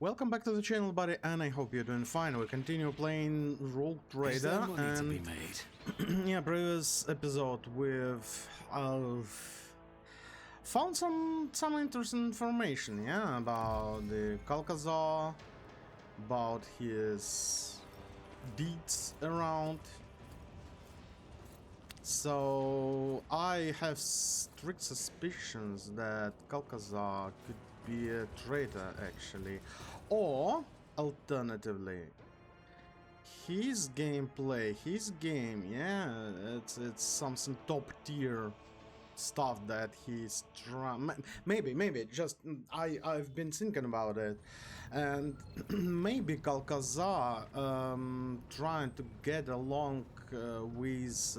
Welcome back to the channel, buddy, and I hope you're doing fine. We continue playing Rogue Trader, Is there money and to be made? yeah, previous episode we've found some interesting information, yeah, about the Calcazar, about his deeds around. So I have strict suspicions that Calcazar could be a traitor, actually, or alternatively, his gameplay, his game, yeah, it's something top tier stuff that he's trying. Maybe just I've been thinking about it, and maybe Calcazar trying to get along with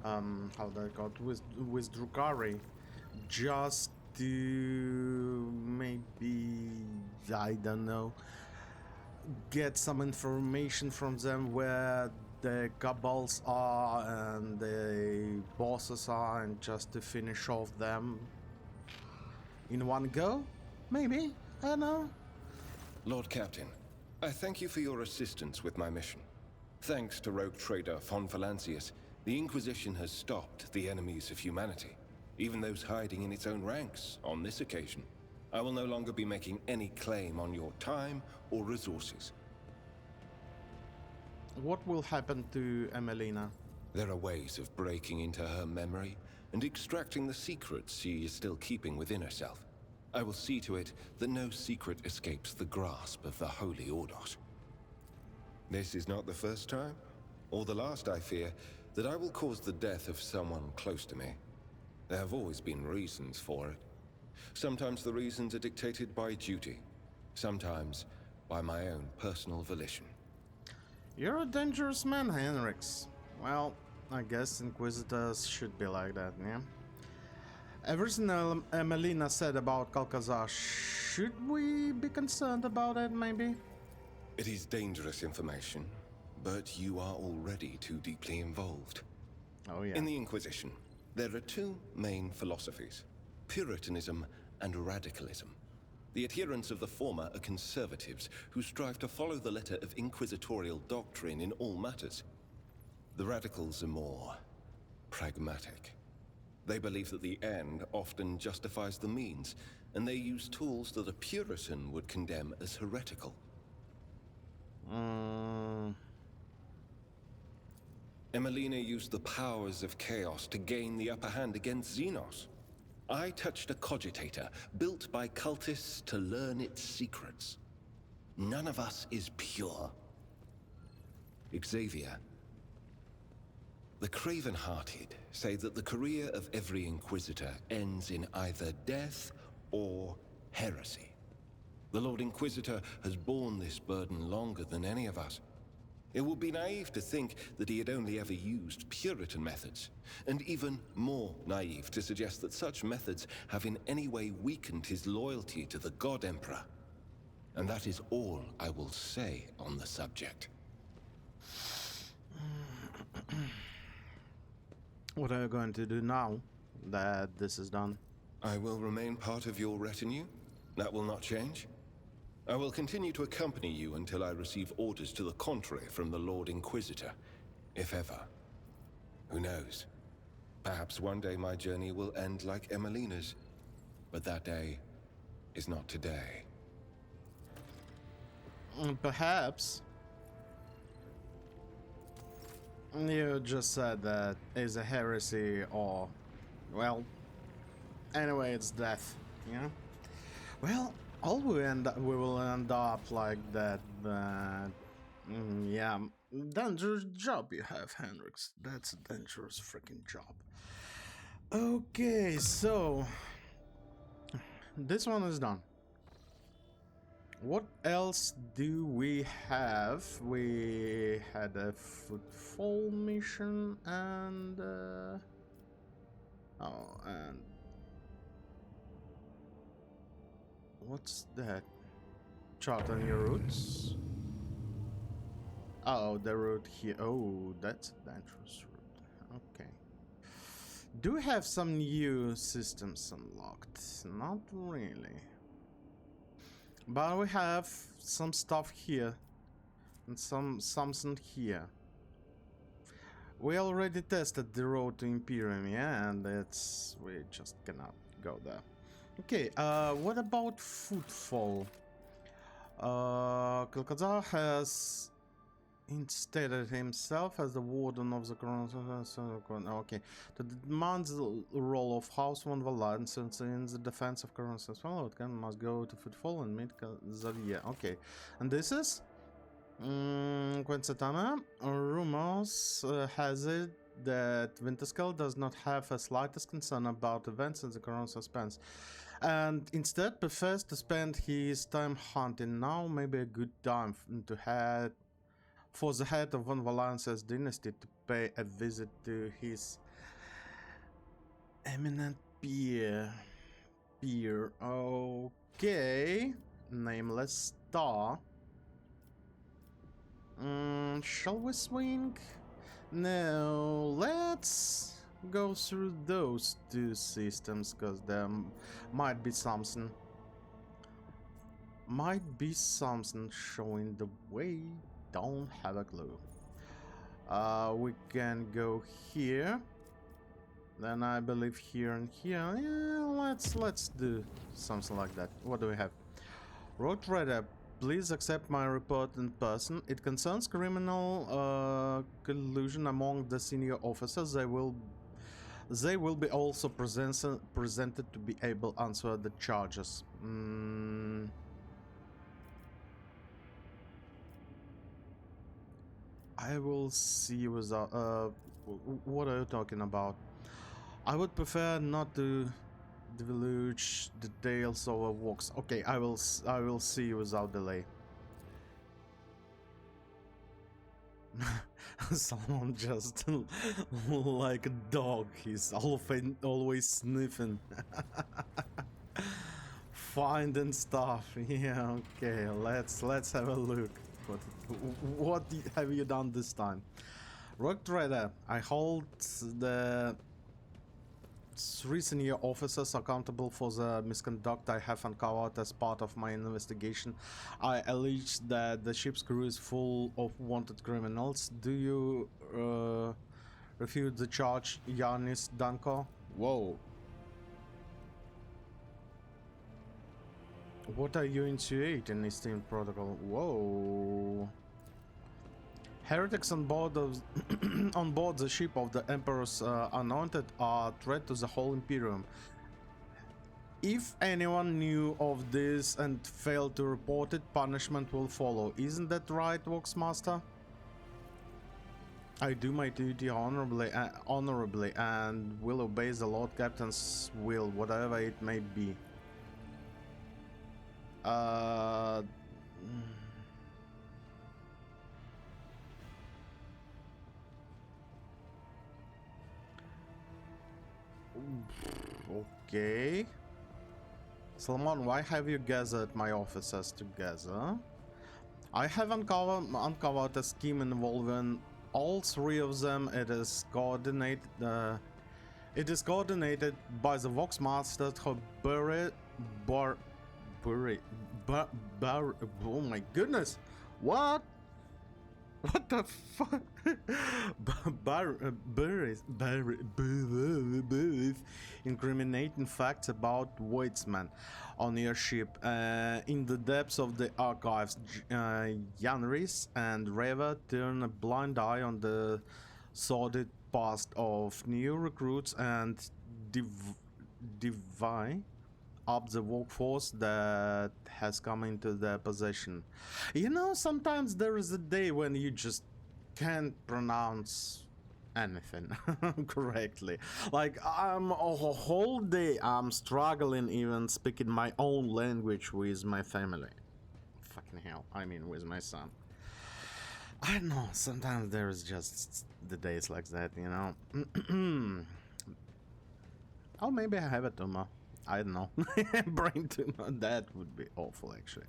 how they call it, with Drukari, just to maybe, I don't know, get some information from them where the cabals are and the bosses are, and just to finish off them in one go? Maybe? I don't know. Lord Captain, I thank you for your assistance with my mission. Thanks to rogue trader von Valancius, the Inquisition has stopped the enemies of humanity, even those hiding in its own ranks on this occasion. I will no longer be making any claim on your time or resources. What will happen to Emelina? There are ways of breaking into her memory and extracting the secrets she is still keeping within herself. I will see to it that no secret escapes the grasp of the Holy Ordos. This is not the first time, or the last, I fear, that I will cause the death of someone close to me. There have always been reasons for it. Sometimes the reasons are dictated by duty, sometimes by my own personal volition. You're a dangerous man, Henrix. Well, I guess Inquisitors should be like that, yeah? Everything Emelina said about Calcazar, should we be concerned about it, maybe? It is dangerous information, but you are already too deeply involved. Oh, yeah. In the Inquisition, there are two main philosophies: Puritanism and radicalism. The adherents of the former are conservatives who strive to follow the letter of inquisitorial doctrine in all matters. The radicals are more pragmatic. They believe that the end often justifies the means, and they use tools that a Puritan would condemn as heretical. Emelina used the powers of chaos to gain the upper hand against Xenos. I touched a cogitator built by cultists to learn its secrets. None of us is pure. Xavier. The craven-hearted say that the career of every Inquisitor ends in either death or heresy. The Lord Inquisitor has borne this burden longer than any of us. It would be naive to think that he had only ever used Puritan methods, and even more naive to suggest that such methods have in any way weakened his loyalty to the God Emperor. And that is all I will say on the subject. What are you going to do now that this is done? I will remain part of your retinue. That will not change. I will continue to accompany you until I receive orders to the contrary from the Lord Inquisitor, if ever. Who knows? Perhaps one day my journey will end like Emelina's, but that day is not today. Perhaps. You just said that is a heresy, or, well, anyway, it's death, yeah? Well, we will end up like that, but yeah, dangerous job you have, Hendrix. That's a dangerous freaking job. Okay, so this one is done. What else do we have? We had a footfall mission and oh, and what's that? Chart on your routes. Oh, the route here. Oh, that's a dangerous route. Okay. Do we have some new systems unlocked? Not really. But we have some stuff here. And something here. We already tested the road to Imperium, yeah, and we just cannot go there. Okay, what about footfall? Kalkazar has instated himself as the warden of the crown. Okay, to demand the role of House von Valan, since in the defense of Crown well, it must go to footfall and meet Xavier. Okay, and this is Quensatana. Rumors has it that Winterskull does not have the slightest concern about events in the Crown suspense, and instead prefers to spend his time hunting. Now may be a good time to head for the head of Von Valance's dynasty to pay a visit to his eminent peer. Okay, nameless star. Shall we swing? No, let's go through those two systems, because there might be something. Showing the way. Don't have a clue. We can go here. Then I believe here and here. Yeah, let's do something like that. What do we have? Road Trader, please accept my report in person. It concerns criminal collusion among the senior officers. They will be also presented to be able to answer the charges. I will see without. What are you talking about? I would prefer not to divulge details of our walks. Okay, I will see without delay. Someone just like a dog. He's always sniffing, finding stuff. Yeah. Okay. Let's have a look. What have you done this time? Rock Trader, I hold the 3 senior officers accountable for the misconduct I have uncovered as part of my investigation. I allege that the ship's crew is full of wanted criminals. Do you refute the charge, Yanis Danko? Whoa. What are you initiating, esteemed protocol? Whoa. Heretics on board of on board the ship of the Emperor's Anointed are a threat to the whole Imperium. If anyone knew of this and failed to report it, punishment will follow. Isn't that right, Voxmaster? I do my duty honorably and will obey the Lord Captain's will, whatever it may be. Okay. Salman, why have you gathered my officers together? I have uncovered a scheme involving all 3 of them. It is coordinated by the Voxmaster oh my goodness. What the fuck? Incriminating facts about Weitzman on your ship. In the depths of the archives, Janris and Reva turn a blind eye on the sordid past of new recruits and divide up the workforce that has come into their possession. You know, sometimes there is a day when you just can't pronounce anything correctly. Like, I'm a whole day I'm struggling even speaking my own language with my family. Fucking hell, I mean with my son. I don't know, sometimes there is just the days like that, you know. Oh, maybe I have a tumor. I don't know. Brain tumor, that would be awful actually.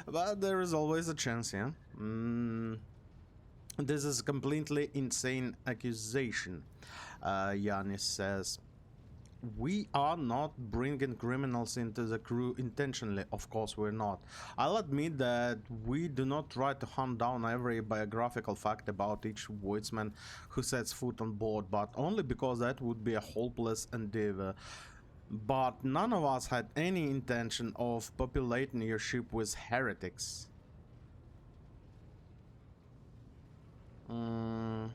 But there is always a chance, yeah? This is a completely insane accusation, Yanis says. We are not bringing criminals into the crew intentionally, of course we're not. I'll admit that we do not try to hunt down every biographical fact about each woodsman who sets foot on board, but only because that would be a hopeless endeavor. But none of us had any intention of populating your ship with heretics. Um,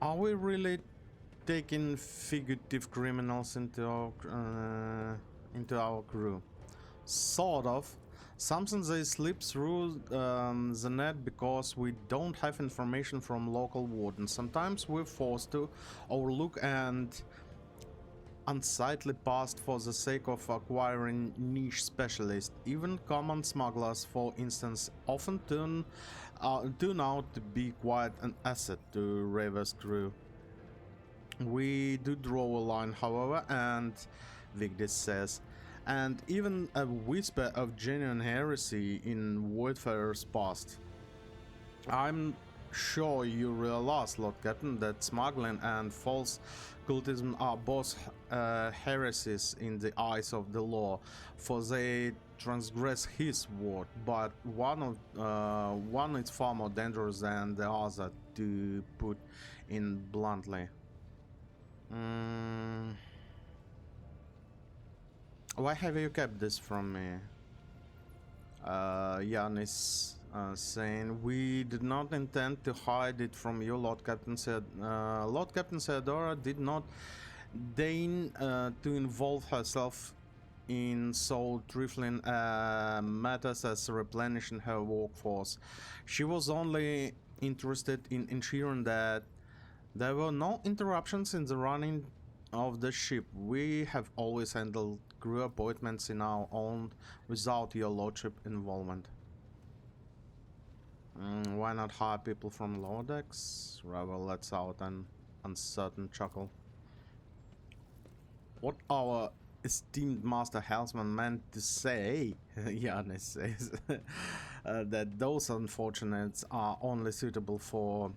are we really taking fugitive criminals into our crew? Sort of. Sometimes they slip through the net because we don't have information from local wardens. Sometimes we're forced to overlook and unsightly past for the sake of acquiring niche specialists. Even common smugglers, for instance, often turn out to be quite an asset to Raver's crew. We do draw a line, however, and Vigdis says, and even a whisper of genuine heresy in Wayfarer's past. I'm sure you realize, Lord Captain, that smuggling and false cultism are both heresies in the eyes of the law, for they transgress his word, but one is far more dangerous than the other, to put in bluntly. Why have you kept this from me? Yanis saying, we did not intend to hide it from you, Lord Captain said. Lord Captain Theodora did not deign to involve herself in so trifling matters as replenishing her workforce. She was only interested in ensuring that there were no interruptions in the running of the ship. We have always handled crew appointments in our own without your lordship involvement. Why not hire people from lower decks? Ravel lets out an uncertain chuckle. What our esteemed master helmsman meant to say, Yanis says, that those unfortunates are only suitable for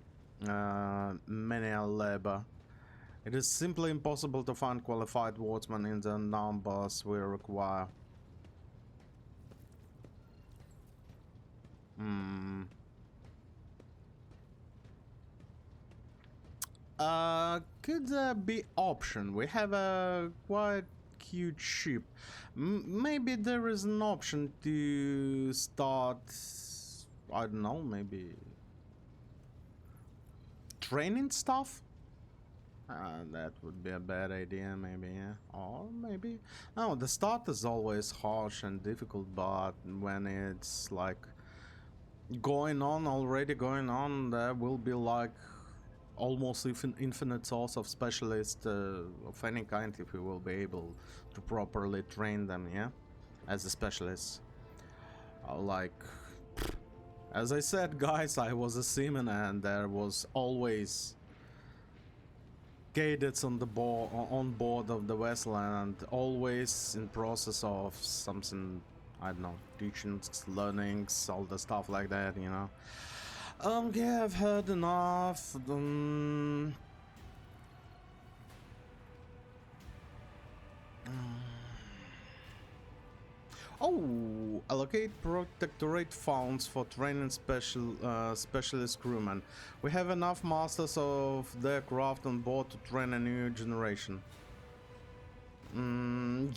menial labor. It is simply impossible to find qualified wardsmen in the numbers we require. Could there be option? We have a quite huge ship. Maybe there is an option to start, I don't know, maybe training stuff? That would be a bad idea, maybe, yeah. Or maybe... No, the start is always harsh and difficult, but when it's like already going on, there will be like almost infinite source of specialists of any kind if we will be able to properly train them, yeah? As a specialist. Like... As I said, guys, I was a seaman and there was always cadets on board of the vessel, and always in process of something, I don't know, teachings, learnings, all the stuff like that, you know. Yeah, I've heard enough. Oh, allocate protectorate funds for training specialist crewmen. We have enough masters of their craft on board to train a new generation.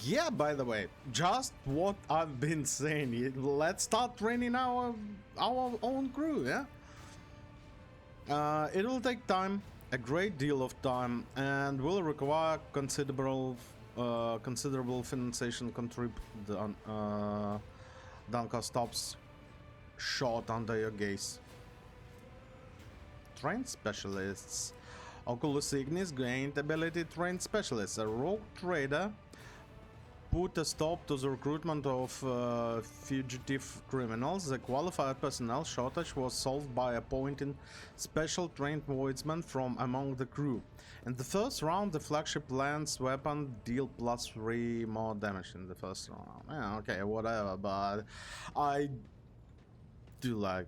Yeah, by the way, just what I've been saying. Let's start training our own crew, yeah? It will take time, a great deal of time, and will require considerable financial contribution. Danka stops short under your gaze. Trained specialists. Oculus Ignis gained ability trained specialists. A rogue trader put a stop to the recruitment of fugitive criminals. The qualified personnel shortage was solved by appointing special trained voidsmen from among the crew. In the first round, the flagship lance weapon deal +3 more damage in the first round. Yeah, okay, whatever, but I do like,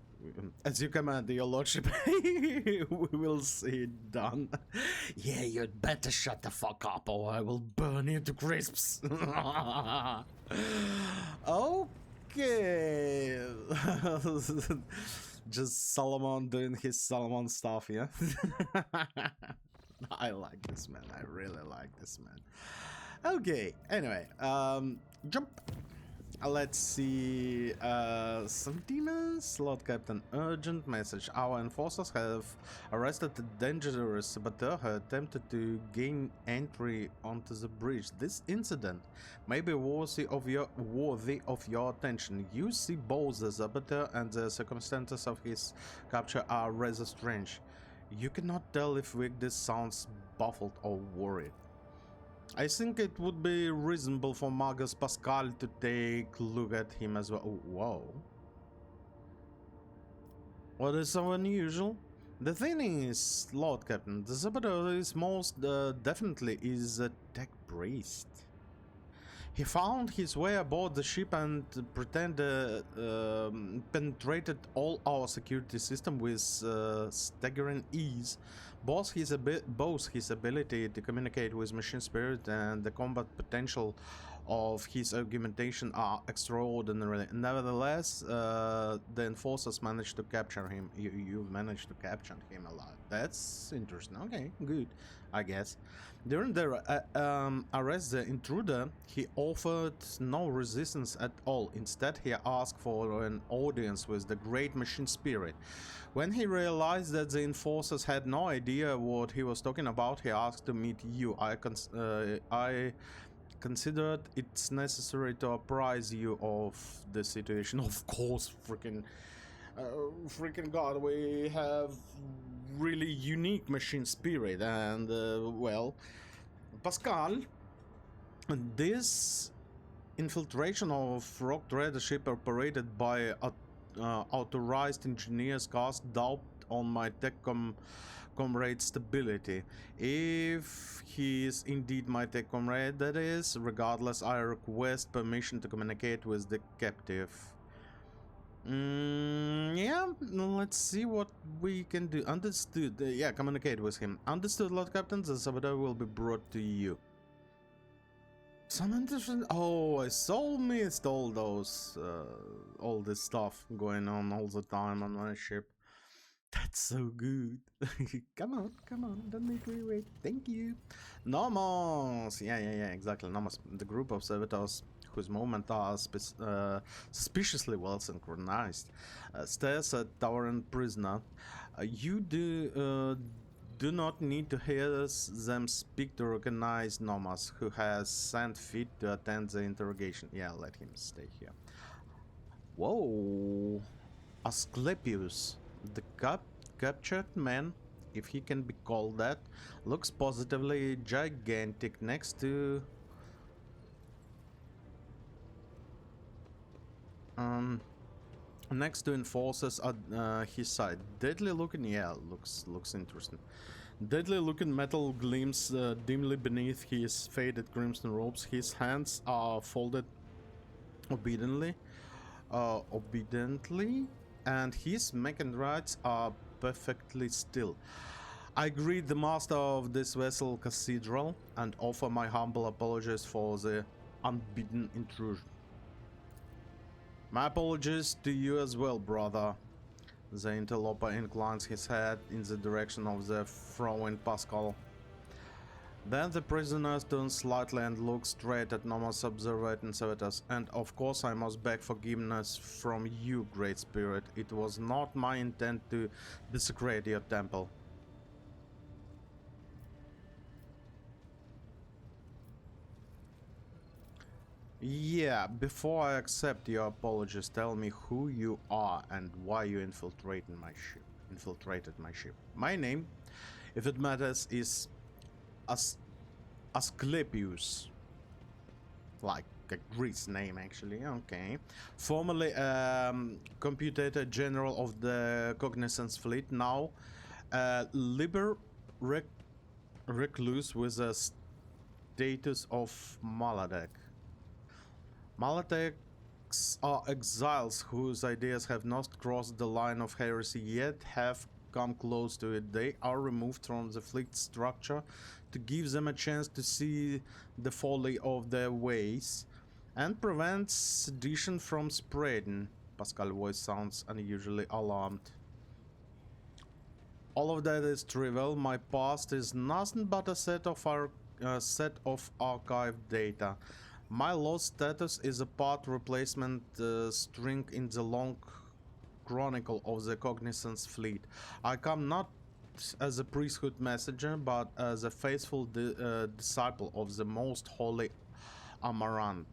as you command, your lordship. We will see it done. Yeah, you'd better shut the fuck up or I will burn you to crisps. Okay. Just Solomon doing his Solomon stuff, yeah? I like this man. I really like this man. Okay, anyway, jump. Let's see, some demons. Lord Captain, urgent message. Our enforcers have arrested a dangerous saboteur who attempted to gain entry onto the bridge. This incident may be worthy of your attention. You see both the saboteur and the circumstances of his capture are rather strange. You cannot tell if Vigdis sounds baffled or worried. I think it would be reasonable for Magus Pascal to take a look at him as well. Oh, whoa. What is so unusual? The thing is, Lord Captain, the saboteur is most definitely is a tech priest. He found his way aboard the ship and penetrated all our security system with staggering ease. Both his ability to communicate with machine spirit and the combat potential of his augmentation are extraordinary. Nevertheless, the enforcers managed to capture him. You've managed to capture him alive. That's interesting. Okay, good, I guess. During their arrest, the intruder, he offered no resistance at all. Instead, he asked for an audience with the great machine spirit. When he realized that the enforcers had no idea what he was talking about, he asked to meet you. I considered it's necessary to apprise you of the situation. Of course, freaking god, we have really unique machine spirit, and well, Pascal, this infiltration of rock trader ship operated by authorized engineers cast doubt on my tech comrade's stability. If he is indeed my tech comrade, that is, regardless, I request permission to communicate with the captive. Yeah, let's see what we can do. Understood. Yeah, communicate with him. Understood, Lord Captain. The saboteur will be brought to you. Some interesting. Oh, I so missed all those, all this stuff going on all the time on my ship. That's so good. Come on, don't make me wait. Thank you. Nomos! Yeah, exactly. Nomos. The group of servitors whose movements are suspiciously well synchronized stares at towering prisoner. You do not need to hear them speak to recognize Nomos, who has sent fit to attend the interrogation. Yeah, let him stay here. Whoa! Asclepius. The captured man, if he can be called that, looks positively gigantic next to enforcers at his side. Deadly looking, yeah, looks interesting. Deadly looking metal gleams dimly beneath his faded crimson robes. His hands are folded obediently, and his mechanics are perfectly still. I greet the master of this vessel cathedral and offer my humble apologies for the unbidden intrusion. My apologies to you as well, brother. The interloper inclines his head in the direction of the frowning Pascal. Then the prisoner turns slightly and looks straight at Nomos observant servitors. And of course I must beg forgiveness from you, Great Spirit. It was not my intent to desecrate your temple. Yeah, before I accept your apologies, tell me who you are and why you infiltrated my ship. My name, if it matters, is Asclepius. Like a Greece name, actually. Okay. Formerly Computator General of the Cognizance Fleet, now Liber Recluse with a status of Maladek. Maladeks are exiles whose ideas have not crossed the line of heresy yet have come close to it. They are removed from the fleet structure to give them a chance to see the folly of their ways and prevent sedition from spreading. Pascal's voice sounds unusually alarmed. All of that is trivial. My past is nothing but a set of archived data. My lost status is a part replacement string in the long chronicle of the Cognizance Fleet. I come not as a priesthood messenger, but as a faithful disciple of the most holy Amarant.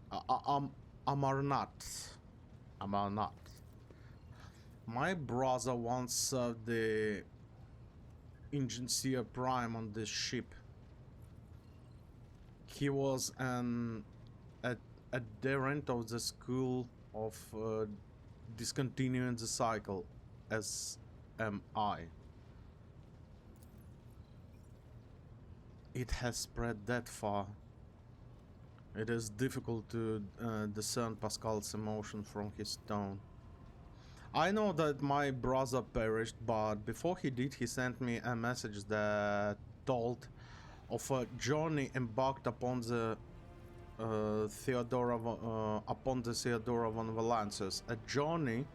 Amarnath. Amarnath. My brother once served the Ingencia Prime on this ship. He was an adherent of the school of discontinuing the cycle, as am I. It has spread that far. It is difficult to discern Pascal's emotion from his tone. I know that my brother perished, but before he did, he sent me a message that told of a journey embarked upon the Theodora von Valancius. A journey,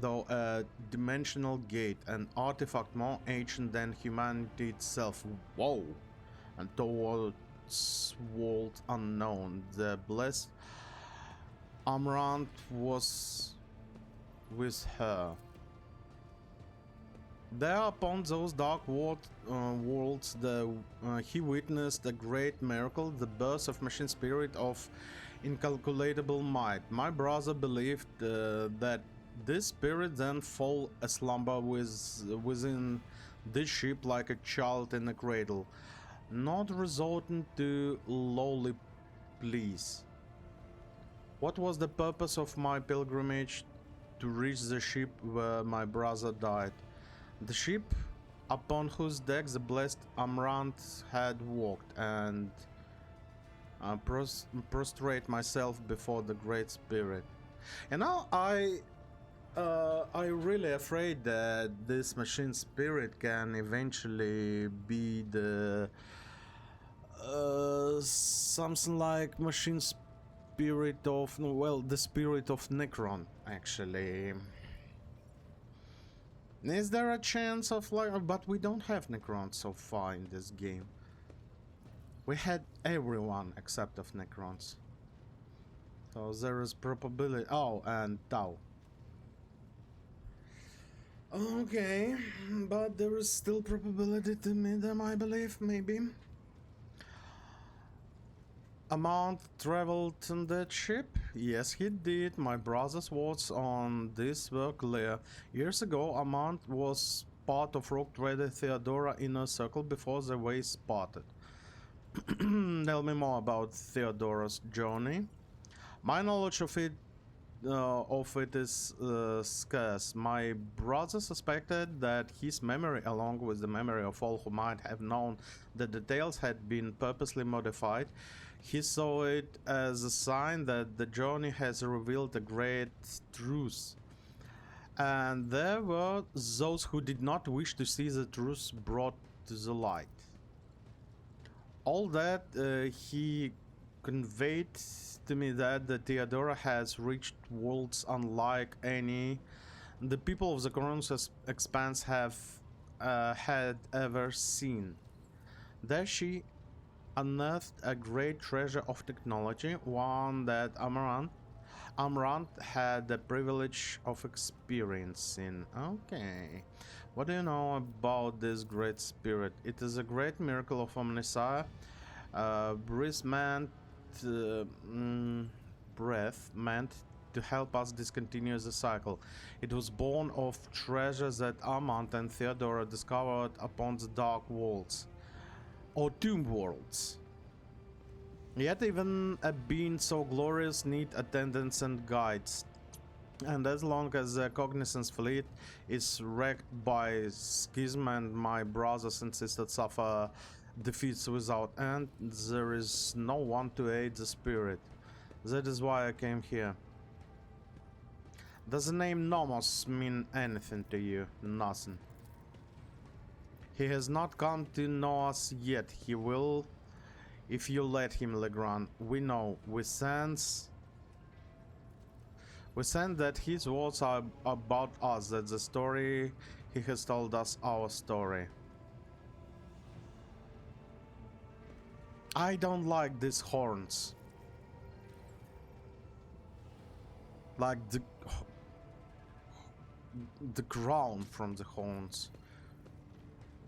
though a dimensional gate, an artifact more ancient than humanity itself. Whoa! And towards world unknown. The blessed Amaranth was with her. There upon those dark worlds he witnessed a great miracle, the birth of machine spirit of incalculable might. My brother believed that this spirit then fell aslumber within this ship like a child in a cradle, not resorting to lowly pleas. What was the purpose of my pilgrimage to reach the ship where my brother died? The ship upon whose deck the blessed Amaranth had walked, and prostrate myself before the Great Spirit. And now I really afraid that this machine spirit can eventually be the something like machine spirit of, well, the spirit of Necron, actually. Is there a chance of like, but we don't have Necrons so far in this game. We had everyone except of Necrons. So there is probability. Oh, and Tau. Okay, but there is still probability to meet them, I believe, maybe. Amount traveled on that ship? Yes, he did. My brother's words on this were clear. Years ago, Amount was part of rogue trader Theodora inner circle before the ways parted. Tell me more about Theodora's journey. My knowledge of it is scarce. My brother suspected that his memory, along with the memory of all who might have known the details, had been purposely modified. He saw it as a sign that the journey has revealed a great truth. And there were those who did not wish to see the truth brought to the light. All that he conveyed to me that the Theodora has reached worlds unlike any the people of the Coronus Expanse have had ever seen. There she unearthed a great treasure of technology, one that Amaranth had the privilege of experiencing. Okay. What do you know about this great spirit? It is a great miracle of Omnissiah. Breath meant to help us discontinue the cycle. It was born of treasures that Amant and Theodora discovered upon the dark worlds, or tomb worlds. Yet even a being so glorious need attendants and guides. And as long as the Cognizance fleet is wrecked by schism and my brothers and sisters suffer defeats without end, there is no one to aid the spirit. That is why I came here. Does the name Nomos mean anything to you? Nothing. He has not come to know us yet. He will, if you let him, Legrand. We know. We sense that his words are about us, that the story he has told us, our story. I don't like these horns. Like the ground from the horns.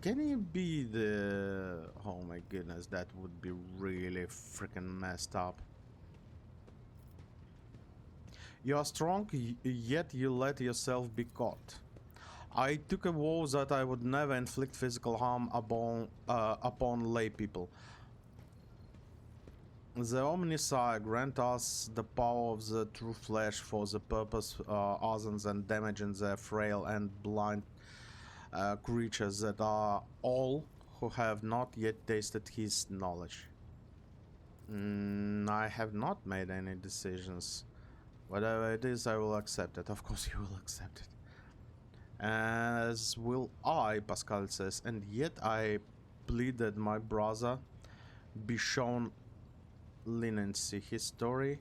Can you be the... Oh my goodness, that would be really freaking messed up. You are strong, yet you let yourself be caught. I took a vow that I would never inflict physical harm upon lay people. The Omnisci grant us the power of the true flesh for the purpose other than damaging the frail and blind creatures that are all who have not yet tasted his knowledge. I have not made any decisions. Whatever it is, I will accept it. Of course you will accept it. As will I, Pascal says, and yet I plead that my brother be shown leniency. His story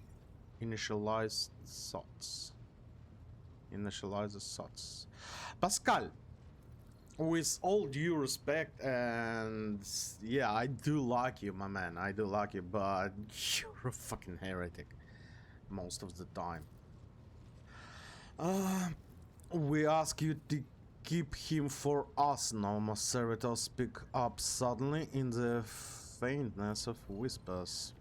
initialized thoughts. Initializes thoughts. Pascal, with all due respect, and yeah, I do like you, my man. I do like you, but you're a fucking heretic most of the time. We ask you to keep him for us, Nomos. Servitor speak up suddenly in the faintness of whispers.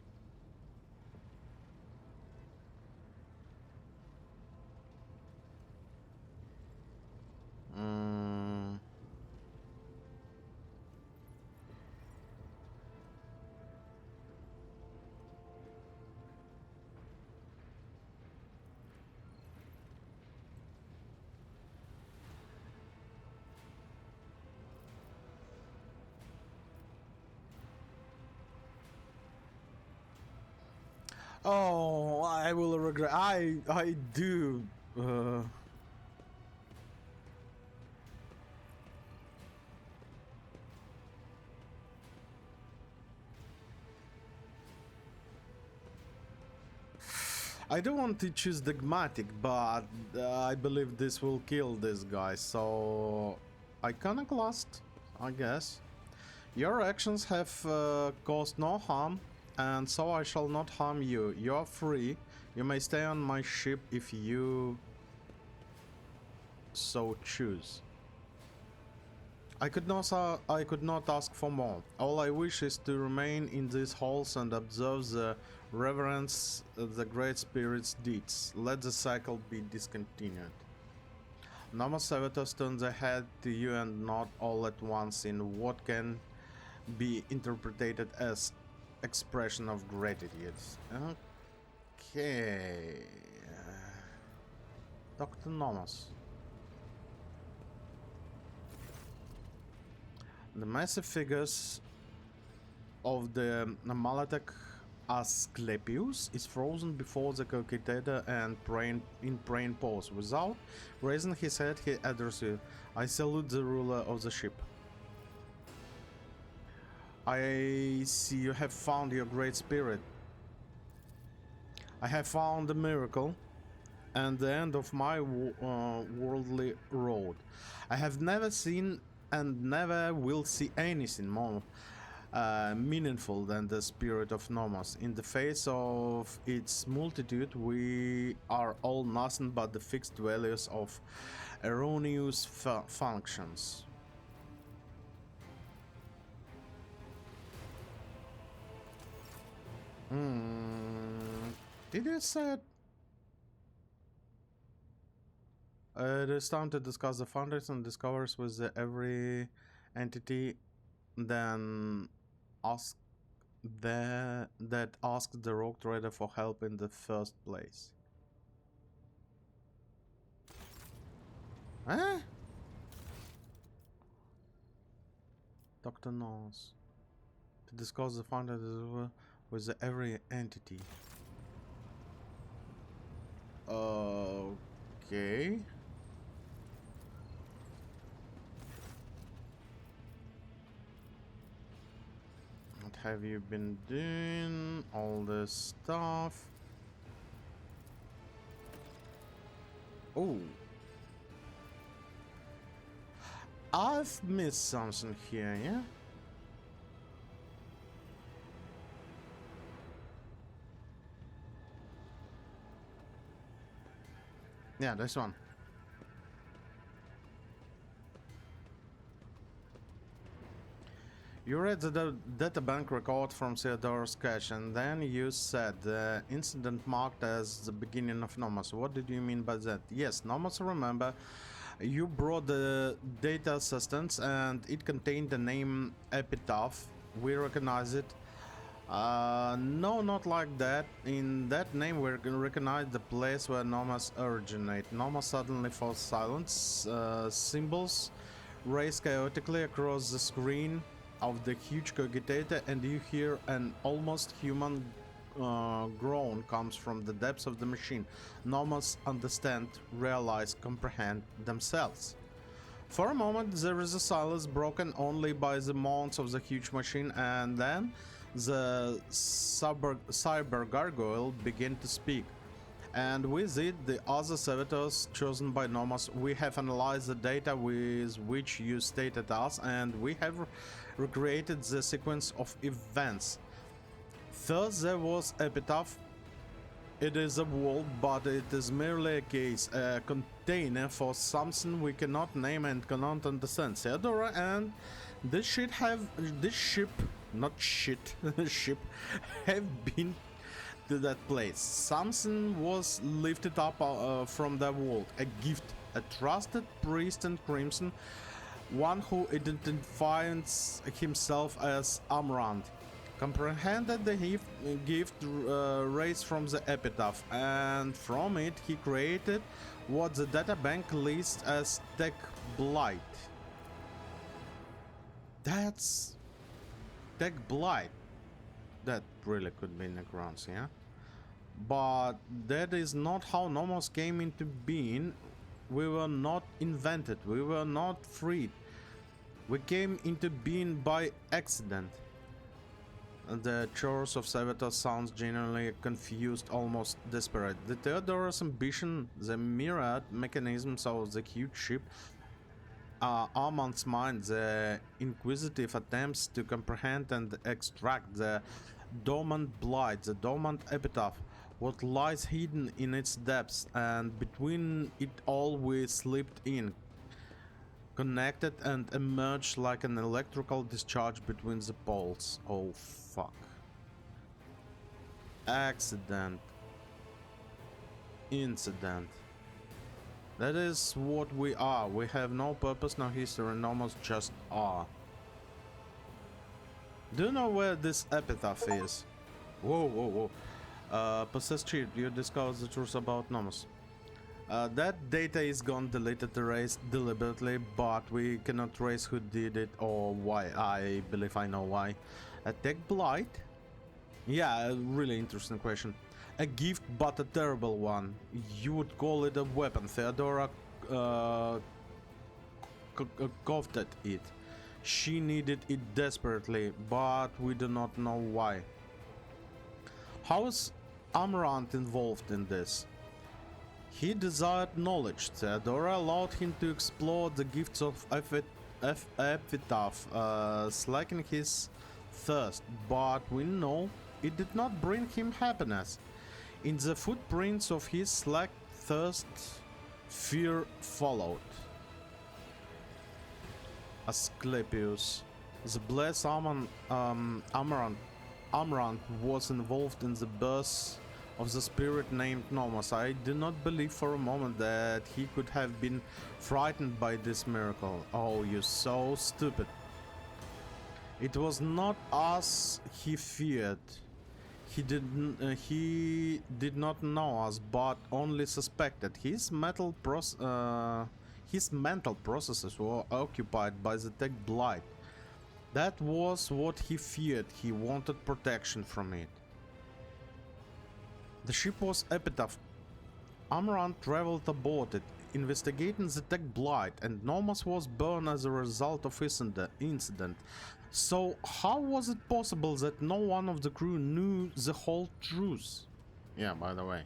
Oh, I will regret. I do. I don't want to choose dogmatic, but I believe this will kill this guy, so iconoclast, I guess. Your actions have caused no harm, and so I shall not harm you. You are free. You may stay on my ship if you so choose. I could not ask for more. All I wish is to remain in these halls and observe the reverence the Great Spirit's deeds. Let the cycle be discontinued. Nomos Servitors turns their head to you and not all at once in what can be interpreted as expression of gratitude. Okay. Dr. Nomos. The massive figures of the Malatek Asclepius is frozen before the calculator and in praying pose. Without raising his head, he addresses you. I salute the ruler of the ship. I see you have found your great spirit. I have found the miracle and the end of my worldly road. I have never seen and never will see anything more meaningful than the spirit of Nomos. In the face of its multitude, we are all nothing but the fixed values of erroneous functions. Did you say it? It is time to discuss the founders and discoveries with every entity, then ask that asked the rogue trader for help in the first place. Huh? Dr. Knows. To discuss the founder with every entity. Okay. What have you been doing? All this stuff. Oh. I've missed something here, yeah? Yeah, this one. You read the databank record from Theodore's cache, and then you said the incident marked as the beginning of Nomos. What did you mean by that? Yes, Nomos, remember, you brought the data assistance, and it contained the name Epitaph. We recognize it. No, not like that. In that name, we recognize the place where Nomos originate. Nomos suddenly falls silent. Symbols race chaotically across the screen of the huge cogitator, and you hear an almost human groan comes from the depths of the machine. Nomos understand, realize, comprehend themselves. For a moment, there is a silence broken only by the moans of the huge machine, and then the cyber gargoyle begin to speak. And with it, the other servitors chosen by Nomos. We have analyzed the data with which you stated us, and we have recreated the sequence of events. First, there was Epitaph. It is a world, but it is merely a case, a container for something we cannot name and cannot understand. Theodora and this ship, not shit, ship, have been to that place. Something was lifted up from the world, a gift, a trusted priest in Crimson, one who identifies himself as Amrand. Comprehended the gift raised from the epitaph, and from it he created what the databank lists as Tech Blight. That's Tech Blight. That really could be Necrons, yeah? But that is not how Nomos came into being. We were not invented, we were not freed. We came into being by accident. The chorus of Savitar sounds genuinely confused, almost desperate. The Theodora's ambition, the myriad mechanisms of the huge ship, Armand's mind, the inquisitive attempts to comprehend and extract the dormant blight, the dormant epitaph, what lies hidden in its depths, and between it all we slipped in, connected and emerged like an electrical discharge between the poles. Oh fuck. Accident. Incident. That is what we are. We have no purpose, no history, and almost just are. Do you know where this epitaph is? Whoa, whoa, whoa. Possessed cheat, you discovered the truth about Nomos. That data is gone, deleted, erased deliberately, but we cannot trace who did it or why. I believe I know why. A Tech Blight? Yeah, a really interesting question. A gift, but a terrible one. You would call it a weapon. Theodora coveted it. She needed it desperately, but we do not know why. How is Amrant involved in this? He desired knowledge. Theodora allowed him to explore the gifts of Epitaph, slacking his thirst, but we know it did not bring him happiness. In the footprints of his slack thirst, fear followed. Asclepius. The blessed Amrant was involved in the birth of the spirit named Nomos. I do not believe for a moment that he could have been frightened by this miracle. Oh, you're so stupid. It was not us he feared. He did not know us, but only suspected. His mental processes were occupied by the tech blight. That was what he feared. He wanted protection from it. The ship was epitaph. Amaranth traveled aboard it, investigating the tech blight, and Nomus was burned as a result of incident. So how was it possible that no one of the crew knew the whole truth? Yeah, by the way.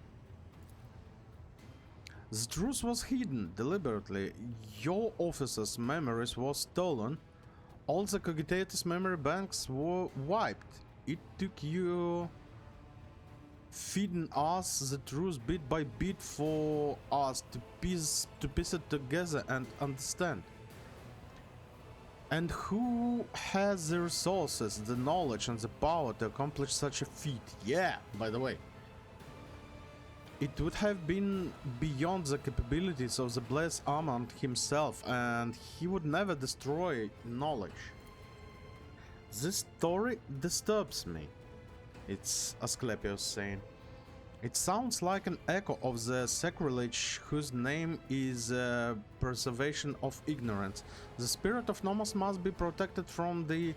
The truth was hidden deliberately. Your officer's memories were stolen. All the Cogitator's memory banks were wiped. It took you feeding us the truth bit by bit for us to piece it together and understand. And who has the resources, the knowledge and the power to accomplish such a feat? Yeah, by the way. It would have been beyond the capabilities of the blessed Amant himself, and he would never destroy knowledge. This story disturbs me, it's Asclepius saying. It sounds like an echo of the sacrilege whose name is preservation of ignorance. The spirit of Nomos must be protected from the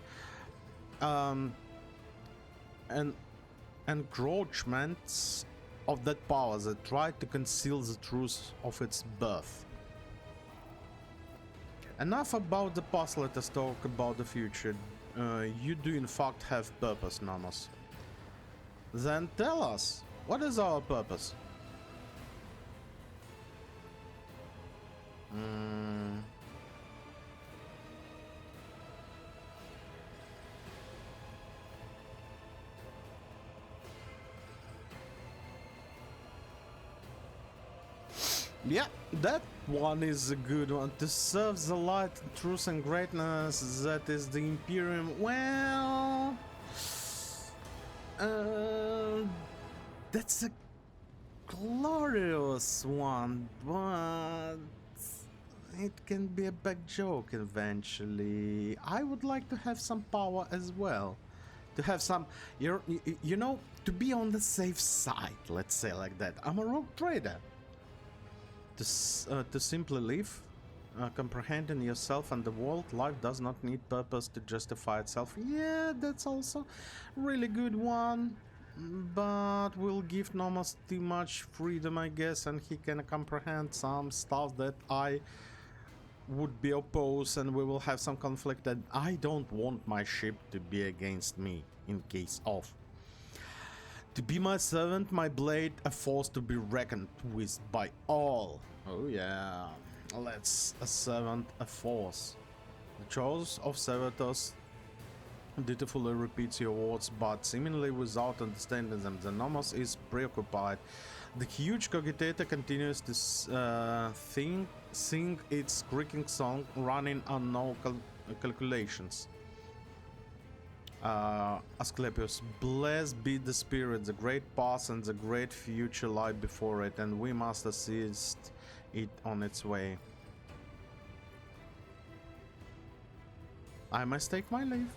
encroachments of that power that tried to conceal the truth of its birth. Enough about the past, let us talk about the future. You do in fact have purpose, Nomos. Then tell us, what is our purpose? Yeah, that one is a good one. To serve the light, truth and greatness that is the Imperium. Well... that's a glorious one, but it can be a bad joke eventually. I would like to have some power as well. To have some, you know, to be on the safe side, let's say like that. I'm a rogue trader. To simply live, comprehending yourself and the world, life does not need purpose to justify itself. Yeah, that's also really good one. But will give Nomos too much freedom, I guess, and he can comprehend some stuff that I would be opposed, and we will have some conflict that I don't want my ship to be against me in case of. To be my servant, my blade, a force to be reckoned with by all. Oh yeah, let's a servant, a force. The choice of servitors dutifully repeats your words, but seemingly without understanding them. The Nomos is preoccupied. The huge cogitator continues to sing its creaking song, running on no calculations. Asclepius, blessed be the spirit, the great past and the great future lie before it, and we must assist it on its way. I must take my leave.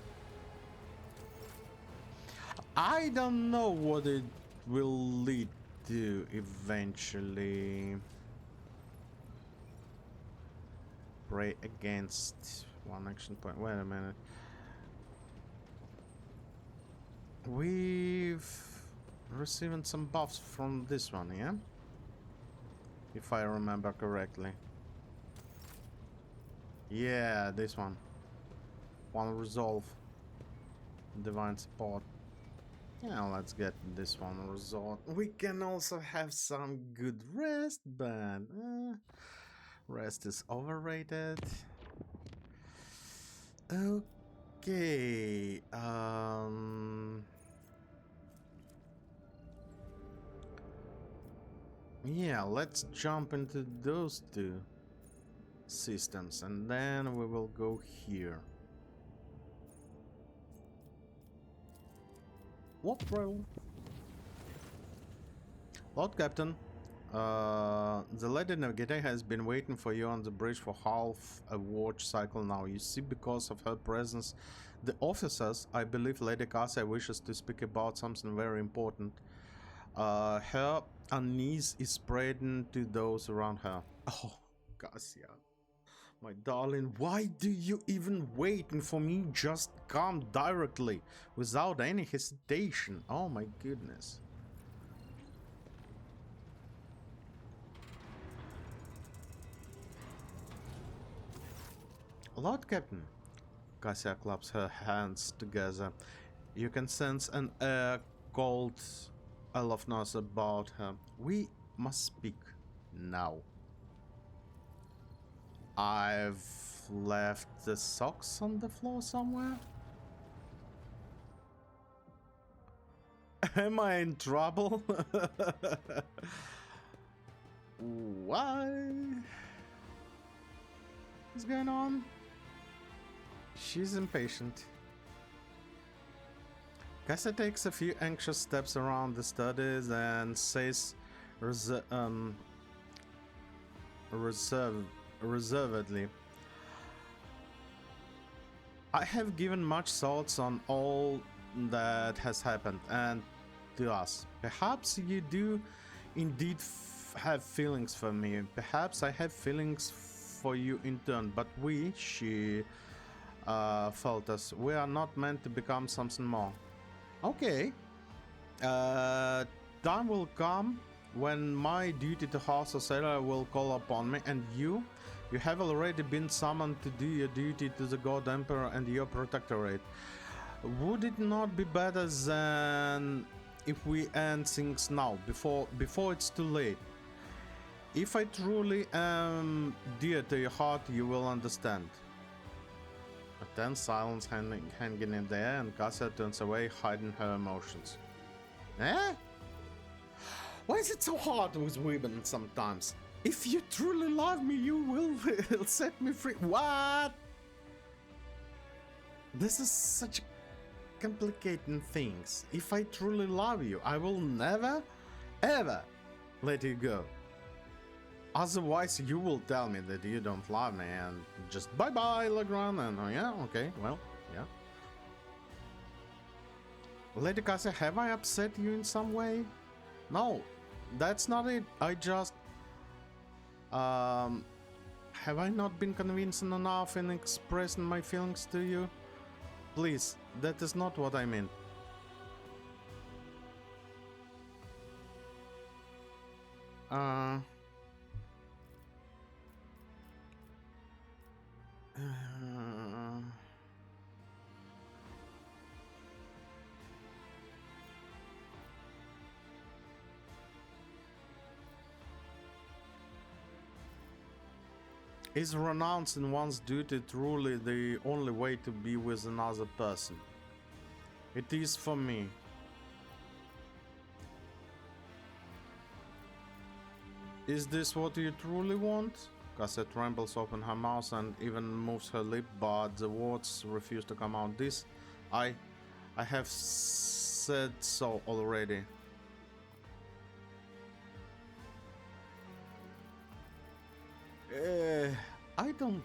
I don't know what it will lead to eventually. Pray against one action point. Wait a minute. We've received some buffs from this one, yeah? If I remember correctly. Yeah, this one. One resolve. Divine support. Yeah, let's get this one resolved. We can also have some good rest, but rest is overrated. Okay. Yeah, let's jump into those two systems and then we will go here. What, bro? Lord Captain, The Lady Navigator has been waiting for you on the bridge for half a watch cycle now. You see, because of her presence, the officers, I believe Lady Cassia wishes to speak about something very important. Her unease is spreading to those around her. Oh, Cassia, my darling, why do you even waiting for me? Just come directly, without any hesitation. Oh my goodness. Lord Captain, Cassia claps her hands together. You can sense an air cold aloofness about her. We must speak now. I've left the socks on the floor somewhere. Am I in trouble? Why? What's going on? She's impatient. Cassia takes a few anxious steps around the studies and says reservedly, I have given much thoughts on all that has happened and to us. Perhaps you do indeed have feelings for me. Perhaps I have feelings for you in turn, but she felt us. We are not meant to become something more. Okay. Time will come when my duty to House of Sailor will call upon me, and you have already been summoned to do your duty to the God Emperor and your protectorate. Would it not be better than if we end things now, before it's too late? If I truly am dear to your heart, you will understand. A tense silence hanging in the air, and Cassia turns away, hiding her emotions. Eh? Why is it so hard with women sometimes? If you truly love me, you will set me free. What? This is such complicating things. If I truly love you, I will never, ever let you go. Otherwise, you will tell me that you don't love me and just bye-bye, Legrand, and yeah, okay, well, yeah. Lady Cassia, have I upset you in some way? No, that's not it. I just... have I not been convincing enough in expressing my feelings to you? Please, that is not what I mean. Is renouncing one's duty truly the only way to be with another person? It is for me. Is this what you truly want? Cassia trembles open her mouth and even moves her lip, but the words refuse to come out. This, I have said so already. I don't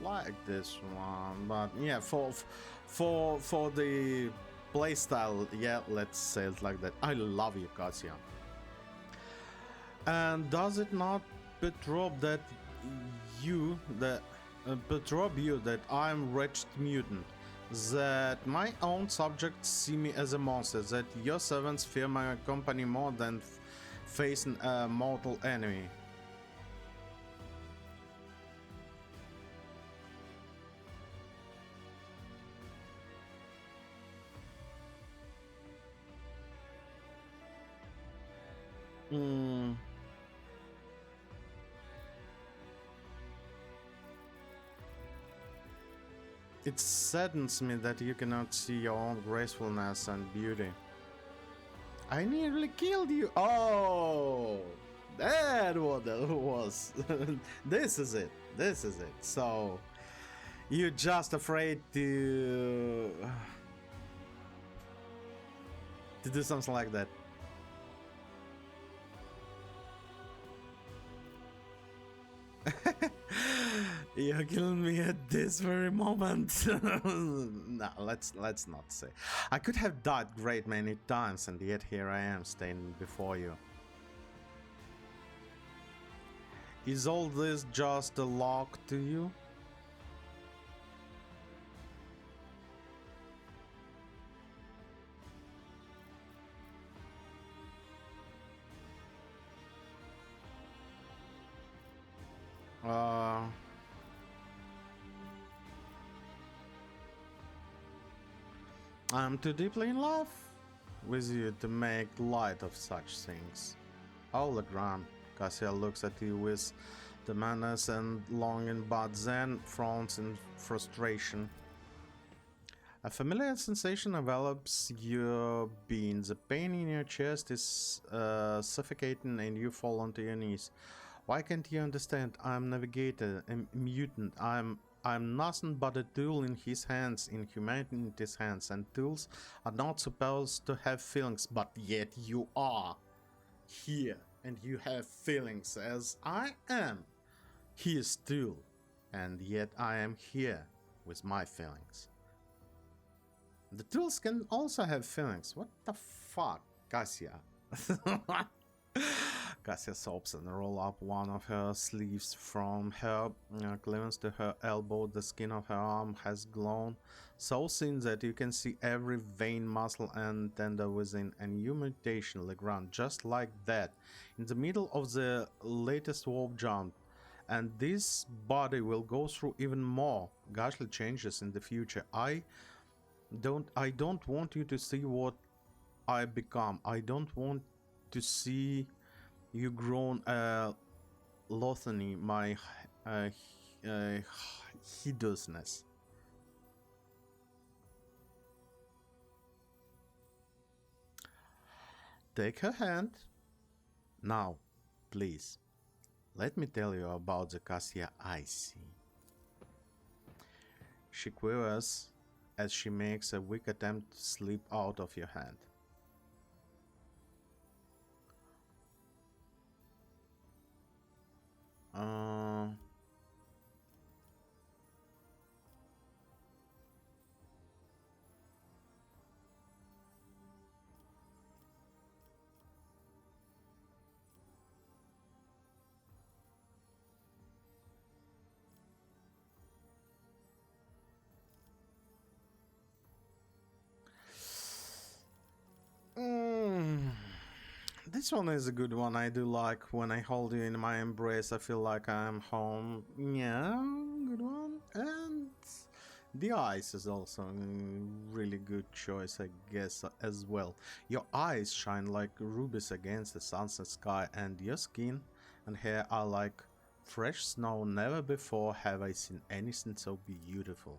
like this one, but yeah, for the playstyle, yeah, let's say it like that. I love you, Cassia. And does it not perturb that I'm wretched mutant, that my own subjects see me as a monster, that your servants fear my company more than facing a mortal enemy? It saddens me that you cannot see your own gracefulness and beauty. I nearly killed you. Oh, that what it was. This is it. This is it. So you're just afraid to do something like that. You're killing me at this very moment. No, let's not say. I could have died great many times, and yet here I am standing before you. Is all this just a lock to you? I'm too deeply in love with you to make light of such things. Oh, Legrand. Cassia looks at you with the menace and longing, but then frowns in frustration. A familiar sensation envelops your being. The pain in your chest is suffocating and you fall onto your knees. Why can't you understand? I'm navigator, a mutant. I'm nothing but a tool in his hands, in humanity's hands, and tools are not supposed to have feelings, but yet you are here, and you have feelings as I am his tool, and yet I am here with my feelings. The tools can also have feelings. What the fuck, Cassia? Cassia sobs and rolls up one of her sleeves from her cleavage to her elbow. The skin of her arm has grown so thin that you can see every vein, muscle, and tendon within. A new mutation, Legrand, just like that, in the middle of the latest warp jump. And this body will go through even more ghastly changes in the future. I don't want you to see what I become. I don't want to see you grown loathing my hideousness. Take her hand. Now, please, let me tell you about the Cassia I see. She quivers as she makes a weak attempt to slip out of your hand. This one is a good one. I do like when I hold you in my embrace. I feel like I'm home. Yeah, good one. And the eyes is also a really good choice, I guess, as well. Your eyes shine like rubies against the sunset sky, and your skin and hair are like fresh snow. Never before have I seen anything so beautiful.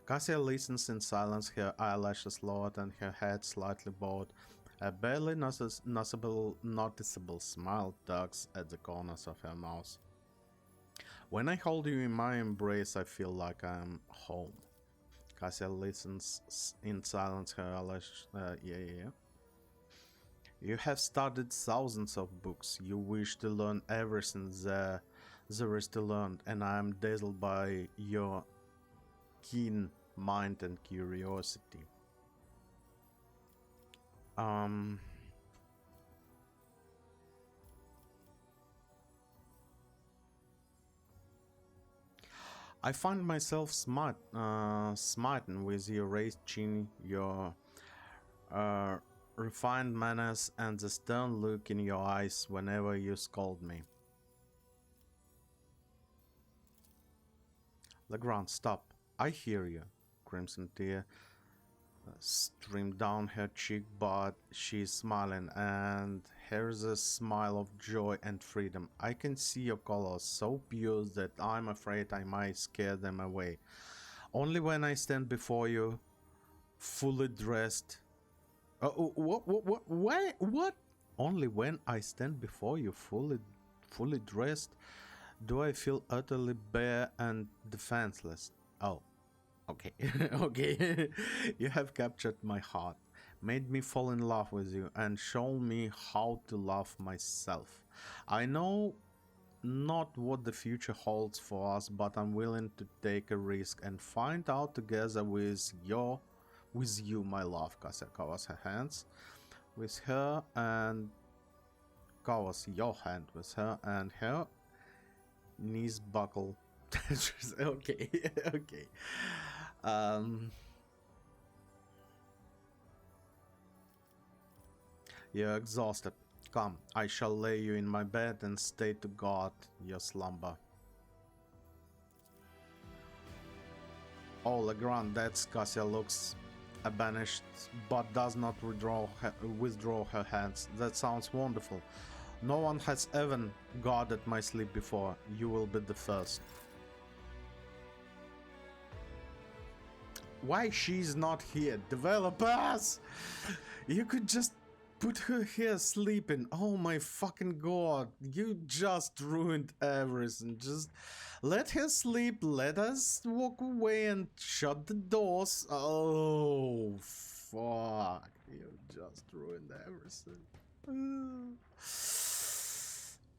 Cassia listens in silence, her eyelashes lowered and her head slightly bowed. A barely noticeable smile tugs at the corners of her mouth. When I hold you in my embrace, I feel like I'm home. Cassia listens in silence, her eyelash. Yeah. You have studied thousands of books. You wish to learn everything there is to learn, and I am dazzled by your keen mind and curiosity. I find myself smitten with your raised chin, your refined manners, and the stern look in your eyes whenever you scold me. Legrand, stop. I hear you. Crimson tear streamed down her cheek, but she's smiling, and here's a smile of joy and freedom. I can see your colors so pure that I'm afraid I might scare them away. Only when I stand before you, fully dressed. What? Only when I stand before you, fully dressed, do I feel utterly bare and defenseless. Oh. Okay, okay. You have captured my heart, made me fall in love with you, and shown me how to love myself. I know not what the future holds for us, but I'm willing to take a risk and find out together with you, my love. Cassia covers her hands with her and covers your hand with her, and her knees buckle. Okay, okay. You're exhausted. Come, I shall lay you in my bed and stay to guard your slumber. Oh, Legrand, that's Cassia looks abashed, but does not withdraw her hands. That sounds wonderful. No one has ever guarded my sleep before. You will be the first. Why she's not here? Developers! You could just put her here sleeping. Oh my fucking god. You just ruined everything. Just let her sleep. Let us walk away and shut the doors. Oh, fuck. You just ruined everything.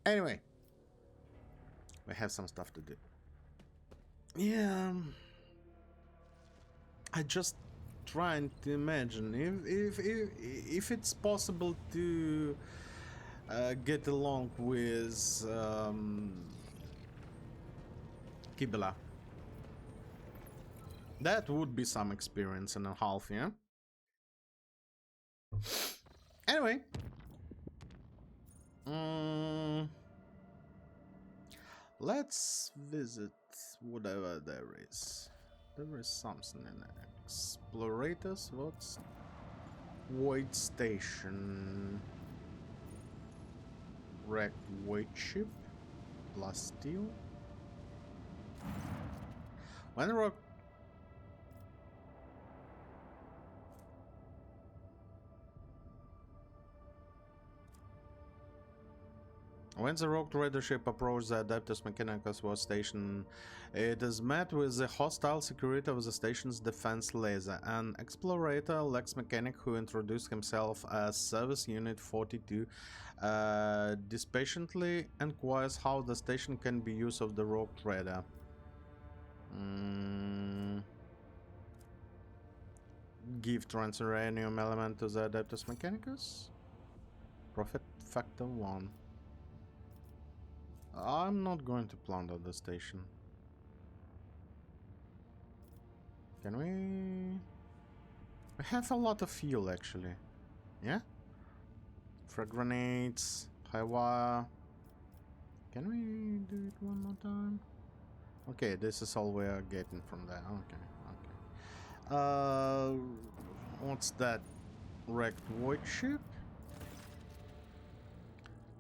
Anyway. We have some stuff to do. Yeah. I just trying to imagine if it's possible to get along with Kibela. That would be some experience and a half, yeah? Anyway. Let's visit whatever there is. There is something in Explorators. What's Void Station? Wrecked weight ship. Plus steel. When rock. When the Rogue Trader ship approached the Adeptus Mechanicus war station, it is met with the hostile security of the station's defense laser. An explorator, Lex Mechanic, who introduced himself as Service Unit 42, dispassionately inquires how the station can be used of the Rogue Trader. Give Transuranium element to the Adeptus Mechanicus. Profit factor 1. I'm not going to plunder the station. Can we... We have a lot of fuel, actually. Yeah? Frag grenades, high wire. Can we do it one more time? Okay, this is all we are getting from there. Okay, okay. What's that? Wrecked void ship?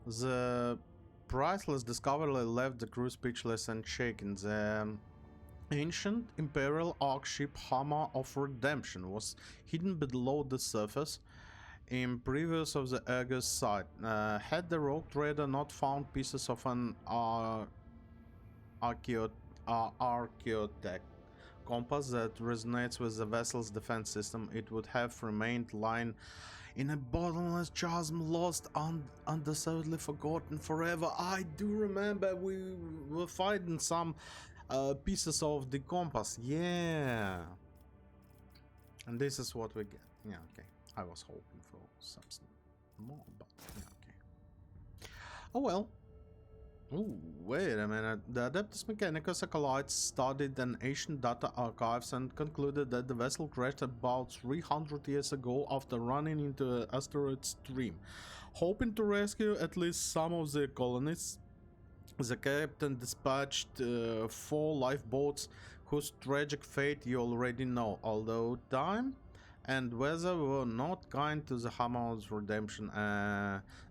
The priceless discovery left the crew speechless and shaken. The ancient Imperial Ark ship Hammer of Redemption was hidden below the surface in previous of the Aegis site. Had the Rogue Trader not found pieces of an archaeotech compass that resonates with the vessel's defense system, it would have remained lying in a bottomless chasm, lost, undeservedly forgotten forever. I do remember we were finding some pieces of the compass. Yeah. And this is what we get. Yeah, okay. I was hoping for something more, but yeah, okay. Oh well. Oh, wait a minute. The Adeptus Mechanicus acolytes studied an ancient data archives and concluded that the vessel crashed about 300 years ago after running into an asteroid stream. Hoping to rescue at least some of the colonists, the captain dispatched 4 lifeboats whose tragic fate you already know, although time and weather were not kind to the Hammer's redemption.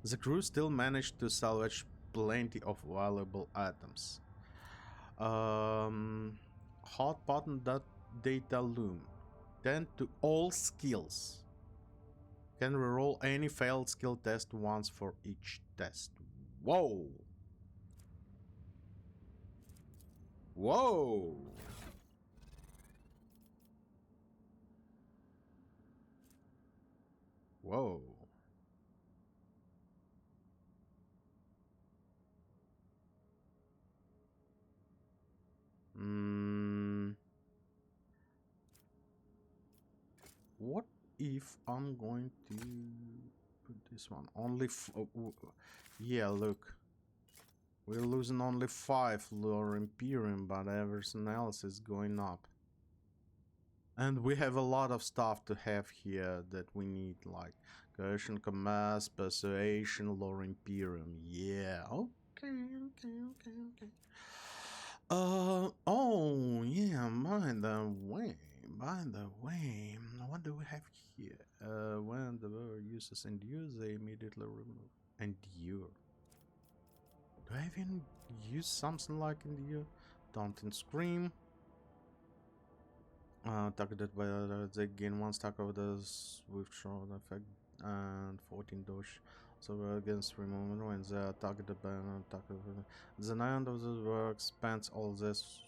The crew still managed to salvage plenty of valuable items. Hot button data loom. 10 to all skills. Can reroll any failed skill test once for each test. Whoa! Whoa! Whoa. what if I'm going to put this one only yeah, look, we're losing only 5 lore Imperium, but everything else is going up. And we have a lot of stuff to have here that we need, like coercion, commerce, persuasion, lore Imperium. Yeah, okay. Oh, yeah, by the way, what do we have here? When the word uses endure, they immediately remove. Endure. Do I even use something like endure? Don't scream. Targeted by they gain 1 stack of the swift shot effect and 14 dodge. So against removal when they are targeted by an attack. The end of the work spends all this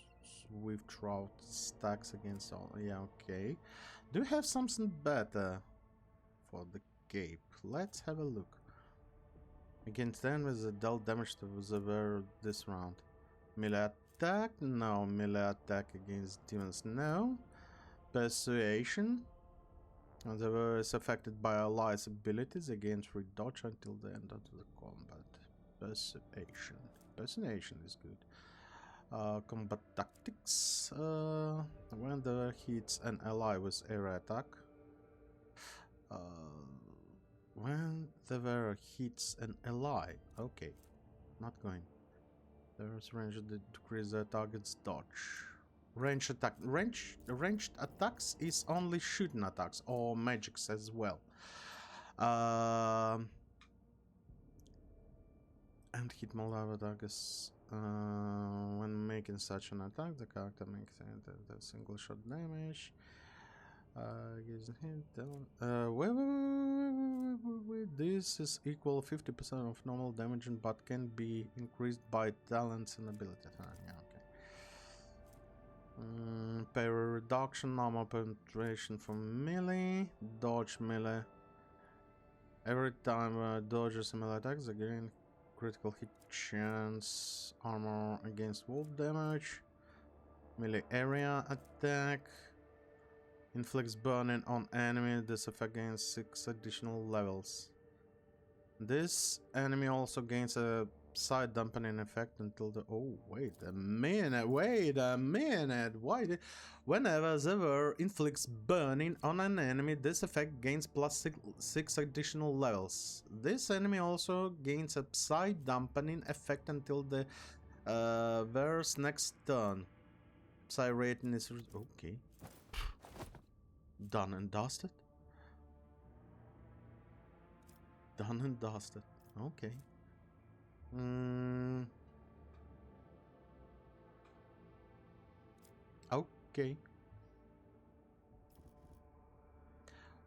swift shot stacks against all. Yeah, okay. Do you have something better for the cape? Let's have a look. Against enemies, the dealt damage to the wearer this round. Melee attack? No. Melee attack against demons? No. Persuasion. And the wearer is affected by allies' abilities against free dodge until the end of the combat. Persuasion. Persuasion is good. Combat tactics. When the wearer hits an ally with area attack. When the wearer hits an ally. Okay. Not going. There's range that decrease the target's dodge. Ranged attacks is only shooting attacks or magics as well. And hit multiple attacks. When making such an attack, the character makes the single shot damage. Gives a hint. Wait. This is equal 50% of normal damage, but can be increased by talents and abilities. Yeah, okay. Parry reduction, armor penetration from melee, dodge melee. Every time dodges a melee attacks, again critical hit chance, armor against wolf damage, melee area attack, inflicts burning on enemy. This effect gains 6 additional levels. This enemy also gains a side dampening effect until the wait a minute, why whenever the wearer inflicts burning on an enemy, this effect gains plus 6 additional levels. This enemy also gains a side dampening effect until the wearer's next turn. Psi rating is okay. Done and dusted. Done and dusted. Okay. Okay.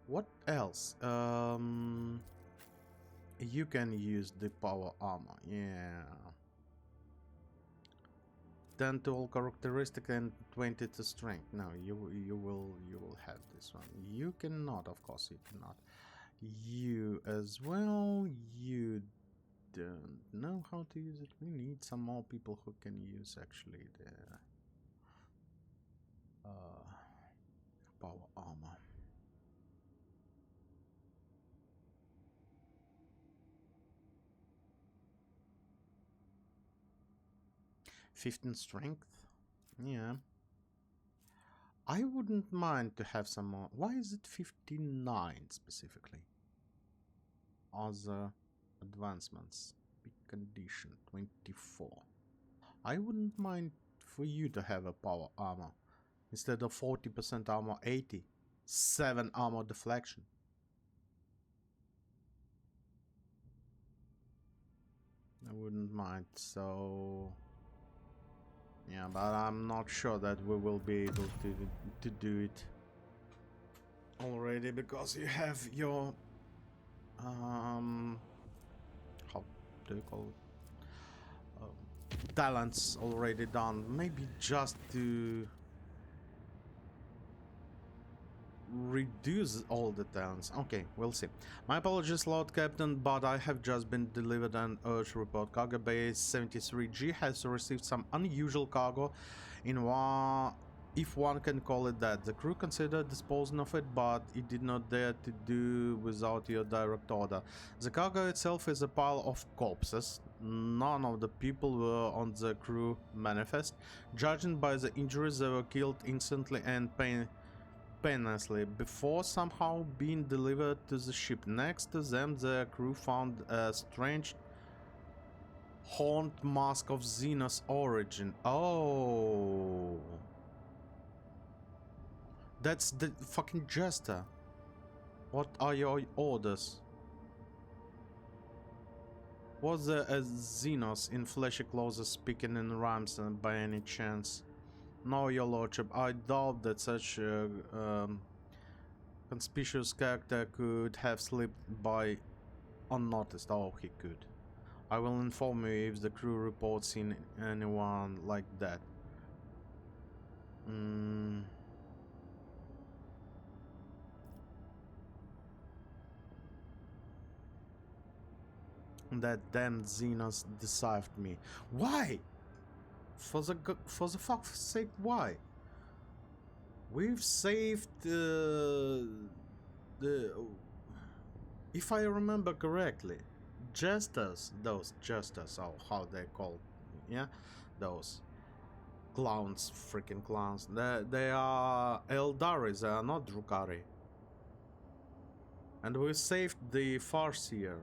What else? You can use the power armor. Yeah. 10 to all characteristic and 20 to strength. No, you will have this one. You cannot, of course, you cannot. You as well. You don't know how to use it. We need some more people who can use actually the power armor. $15 strength. Yeah. I wouldn't mind to have some more. Why is it 59 specifically? Other advancements. Big condition 24. I wouldn't mind for you to have a power armor. Instead of 40% armor, 80. 7 armor deflection. I wouldn't mind, so... yeah, but I'm not sure that we will be able to do it already, because you have your... how do you call it? Talents already done. Maybe just to reduce all the talents. Okay, we'll see. My apologies, Lord Captain, but I have just been delivered an urge report. Cargo Base 73G has received some unusual cargo in if one can call it that. The crew considered disposing of it, but it did not dare to do without your direct order. The cargo itself is a pile of corpses. None of the people were on the crew manifest. Judging by the injuries, they were killed instantly and painlessly before somehow being delivered to the ship. Next to them, the crew found a strange horned mask of Xenos origin. Oh, that's the fucking jester. What are your orders? Was there a Xenos in fleshy clothes speaking in rhymes by any chance? No, your lordship, I doubt that such a conspicuous character could have slipped by unnoticed. Oh, he could. I will inform you if the crew reports seeing anyone like that. That damn Xenos deceived me. Why? For the fuck's sake, why? We've saved if I remember correctly, jesters, those jesters, or how they call, yeah, those clowns, freaking clowns. They are Eldari, they are not Drukhari. And we saved the Farseer.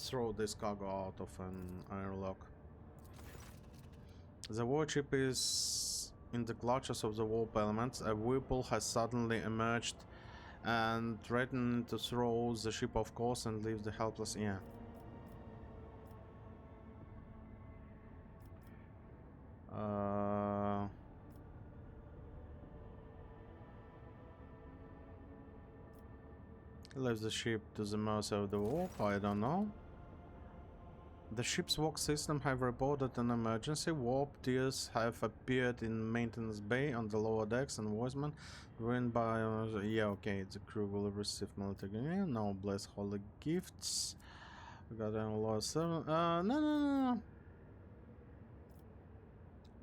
Throw this cargo out of an airlock. The warship is in the clutches of the warp elements. A whirlpool has suddenly emerged and threatened to throw the ship off course and leave the helpless. Yeah. Leaves the ship to the mercy of the warp. I don't know. The ship's walk system have reported an emergency. Warp tiers have appeared in maintenance bay on the lower decks and voiceman ruined by yeah, okay, the crew will receive military no bless holy gifts. We got a lot of no.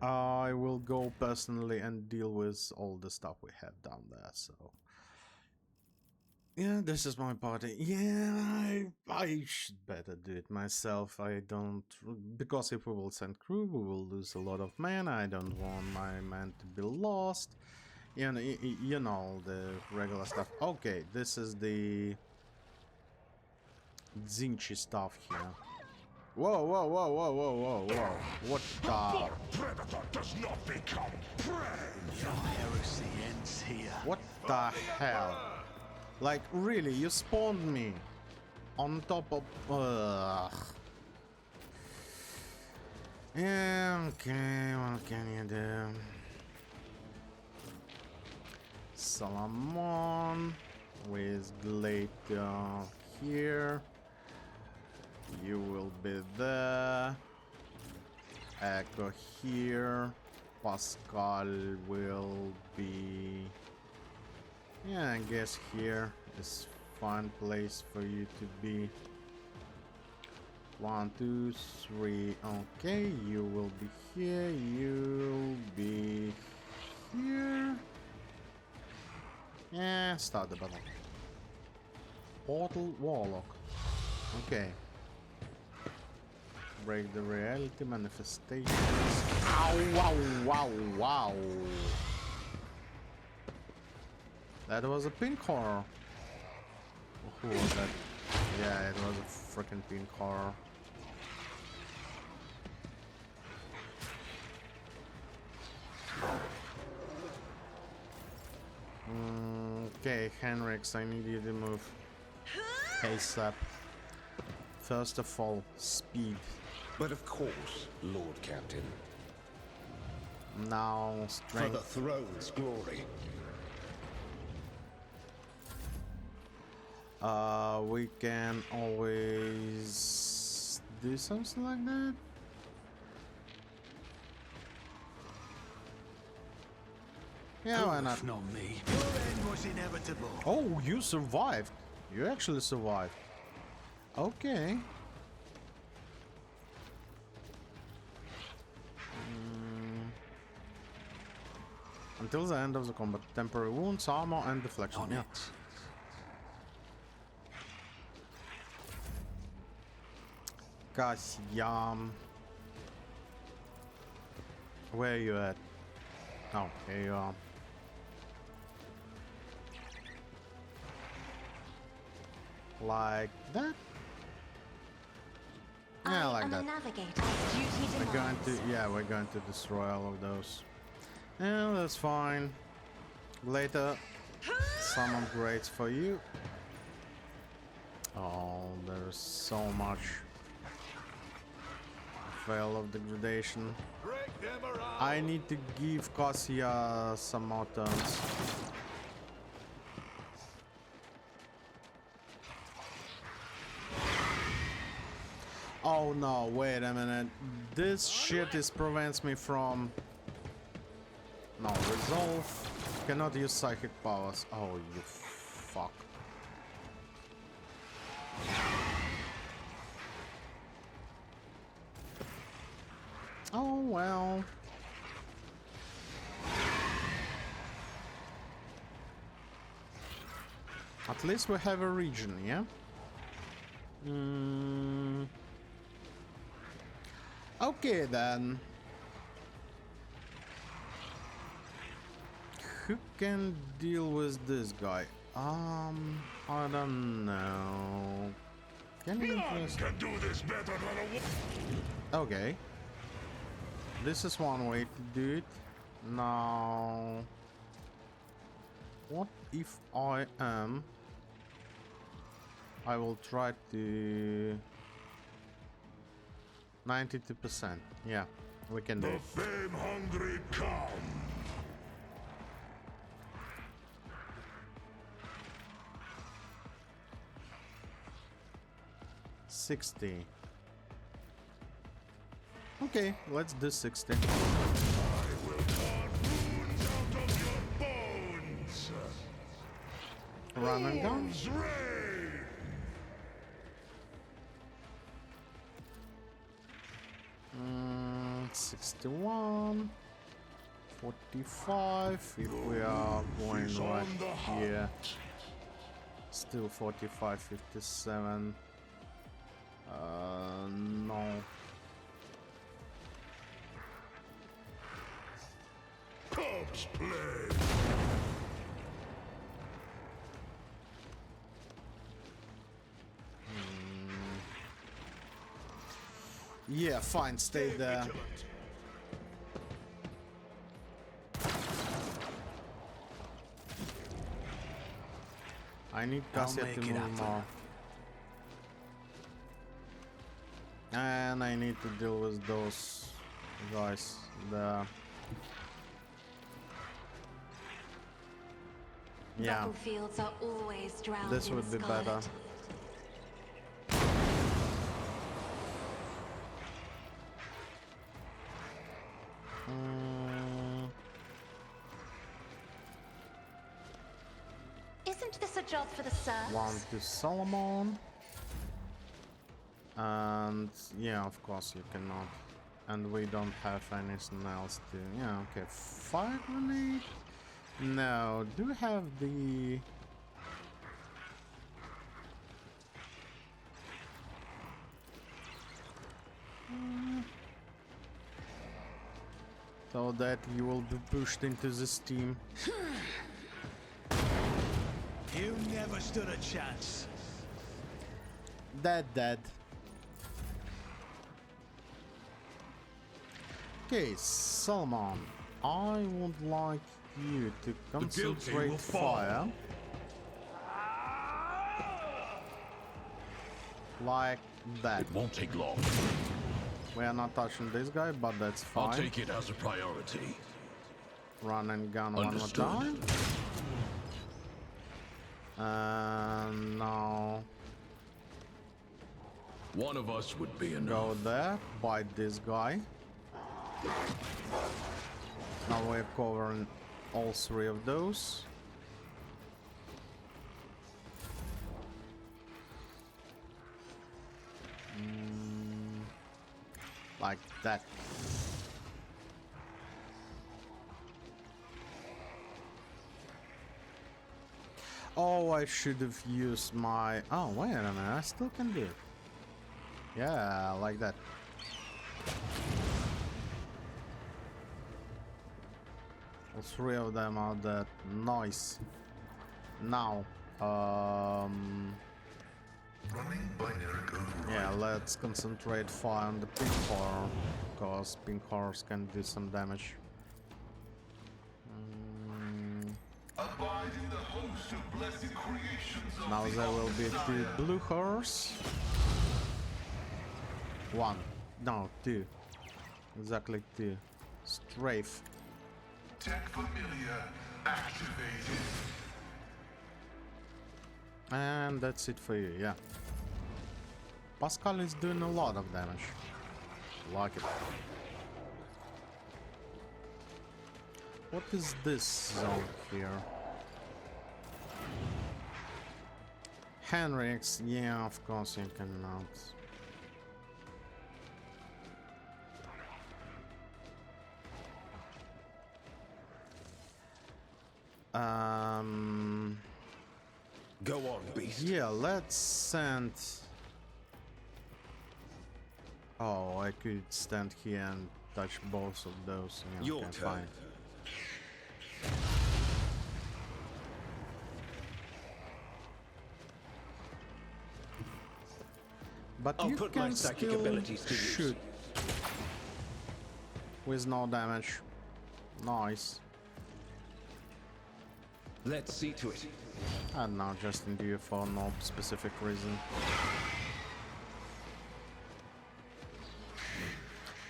I will go personally and deal with all the stuff we have down there, so yeah, this is my party. Yeah, I should better do it myself. I don't... Because if we will send crew, we will lose a lot of men. I don't want my men to be lost. You know, the regular stuff. Okay, this is the... Zinchi stuff here. Whoa. What the... Predator does not become prey. Your heresy ends here. What the hell? Like, really, you spawned me on top of... Yeah, okay, what can you do? Salamon with Glacier here. You will be there. Echo here. Pascal will be... Yeah, I guess here is fun place for you to be. 1, 2, 3. Okay, you will be here. You'll be here. Yeah, start the battle. Portal Warlock. Okay. Break the reality manifestations. Ow, wow. That was a pink horror. Who was that? Yeah, it was a freaking pink horror. Okay, Henrix, I need you to move. ASAP. First of all, speed. But of course, Lord Captain. Now, For the strength. throne's glory. We can always do something like that. Yeah, why not? Not me. Your end was inevitable. Oh, you survived. You actually survived. Okay. Until the end of the combat. Temporary wounds, armor, and deflection. On Yeah. it. Kasyam. Where are you at? Oh, here you are. Like that? Yeah, like that. We're going to, yeah, we're going to destroy all of those. Yeah, that's fine. Later, some upgrades for you. Oh, there's so much. Veil of degradation. I need to give Kasia some more turns. Oh no, wait a minute. This shit is prevents me from... No, resolve. Cannot use psychic powers. Oh, you fuck. Oh well. At least we have a region, yeah? Okay then. Who can deal with this guy? I don't know. Can you just... Can do this better than a Okay. This is one way to do it. Now... What if I am... I will try to... 92%. Yeah, we can do The it. fame-hungry come. $60. Okay, let's do 60. I will carve wounds out of your bones. Run and gun. Wolves reign. 61. 45. If we are going Is right on the here. hunt. Still 45, 57. No. Corpse play. Yeah, fine, stay there. Vigilant. I need I'll Cassia to make it move happen. more. And I need to deal with those guys there. Yeah, Battlefields are always drowned this in would be scarlet. better. Isn't this a job for the serfs? One to Solomon. And yeah, of course you cannot. And we don't have anything else to... Yeah, okay. Fire grenade? No, do we have the... So that you will be pushed into the steam. You never stood a chance. Dead. Okay, Salmon, I would like you to guilty concentrate will fall. fire. Like that. It won't take long. We are not touching this guy, but that's I'll fine. take it as a priority. Run and gun one more Understood. time. And now One of us would be enough. go there, bite this guy. Now we're covering all three of those. Like that. I should have used my... Oh, wait a minute, I still can do it. Yeah, like that. All three of them are dead. Nice. Now, Running binary code. yeah, let's concentrate fire on the pink horror, because pink horrors can do some damage. Abide in the host of blessed creations of Now the there will be two Messiah. blue horrors. One. No, two. Exactly two. Strafe. Tech familiar activated. And that's it for you, yeah. Pascal is doing a lot of damage. Like it. What is this zone here? Henrik's, yeah, of course you cannot. Go on, beast. Yeah, let's send... Oh, I could stand here and touch both of those. Yeah, Your okay, turn. fine. But I'll you put my can psychic still abilities to use. shoot with no damage. Nice. Let's see to it. I don't know, just into you for no specific reason.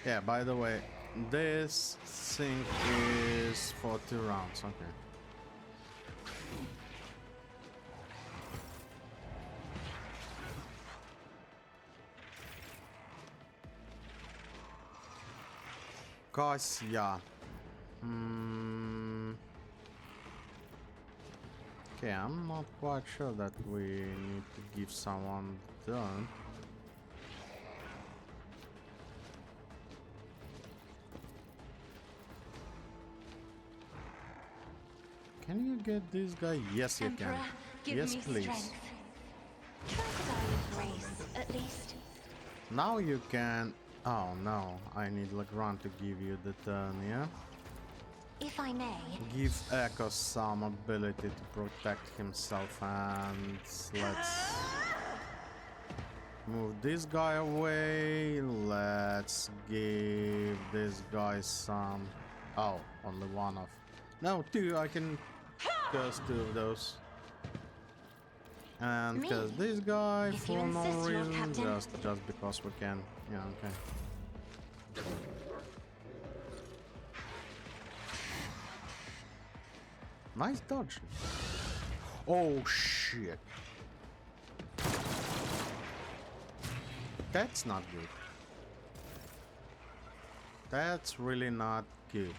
Yeah, by the way, this thing is for 2 rounds, okay. Guys, yeah. Okay, I'm not quite sure that we need to give someone the turn. Can you get this guy? Yes, you Emperor, can. give Yes, me please. strength. Try to die with grace, at least. Now you can... Oh no, I need Legrand to give you the turn, yeah? If I may, Give Echo some ability to protect himself, and let's move this guy away. Let's give this guy some... Oh, only one of... No, 2, I can curse 2 of those. And Me? curse this guy If you for no insist, Lord reason, Captain. just because we can. Yeah, okay. Nice dodge. Oh shit. That's not good. That's really not good.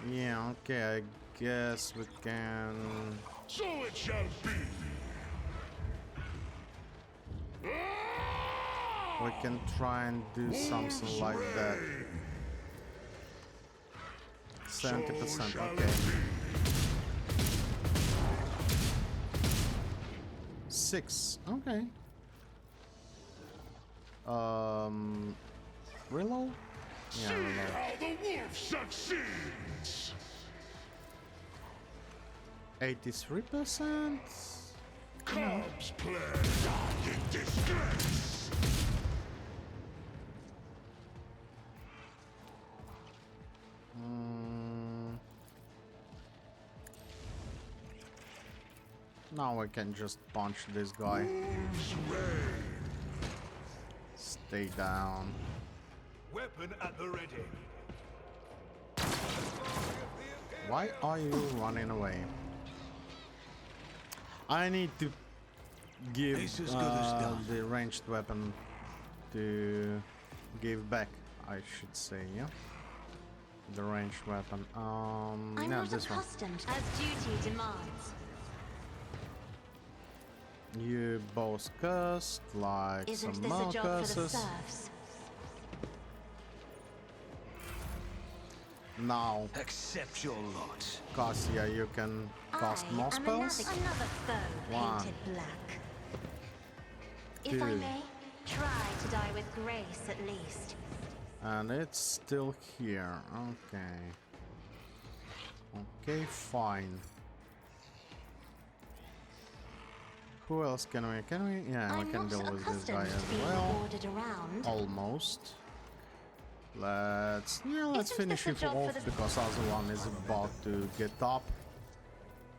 Yeah, okay, I guess we can... So it shall be. We can try and do something like that. 70%, okay. 6, okay. Reload? Yeah, See reload. how the wolf succeeds. 83%? Cubs play in disgrace. Now I can just punch this guy. Wolves reign. Stay down. Weapon at the ready. Why are you running away? I need to give It's as good as done. the ranged weapon to give back, I should say, yeah? The ranged weapon. I'm No, not this one. accustomed as duty demands. You both cursed like Isn't some this more a job for the curses. serfs? Now, Accept your lot. Cassia, you can cast I more am spells. another foe One. painted black. If I Two. may, try to die with grace at least. And it's still here. Okay. Okay, fine. Who else can we? Can we? Yeah, we I'm can not deal with this guy accustomed to as being well. ordered around. Almost. Let's Isn't finish this a it job for off the- because other one is about to get up.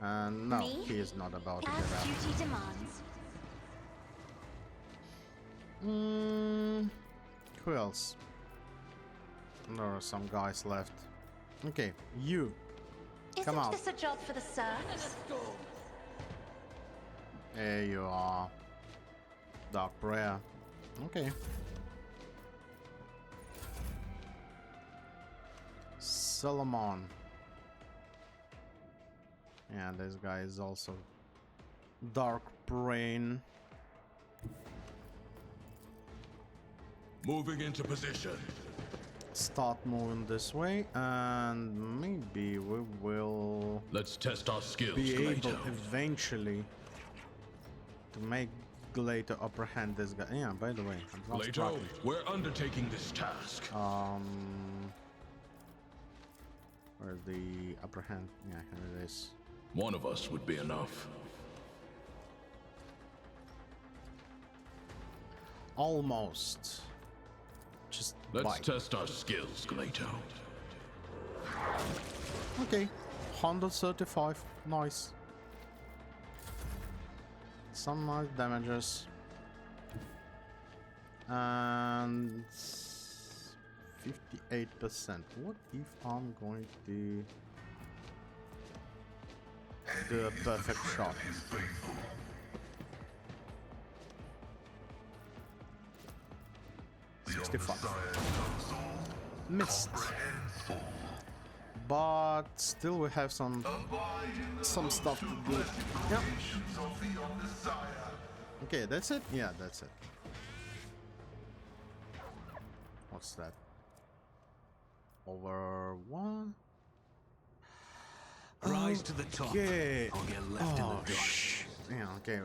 And no, Me? he is not about to As get up. duty demands. Who else? There are some guys left. Okay, you. Come Isn't out. this a job for the serfs? There you are. Dark Prayer. Okay. Solomon. Yeah, this guy is also Dark Brain. Moving into position. Start moving this way, and maybe we will Let's test our skills, be able Gelato. eventually to make Glato apprehend this guy. Yeah, by the way, advanced Gelato, weapon. we're undertaking this task. Where's the apprehend? Yeah, here it is. One of us would be enough. Almost. Just Let's bite. test our skills, Gelato. Okay, 135. Nice. Some nice damages. And 58%. What if I'm going to do a perfect shot? Missed. But still we have some stuff to do. Yep. Okay, that's it? Yeah, that's it. What's that? Over one? Rise to the top. Okay. I'll get left in the Oh, dust. yeah, okay.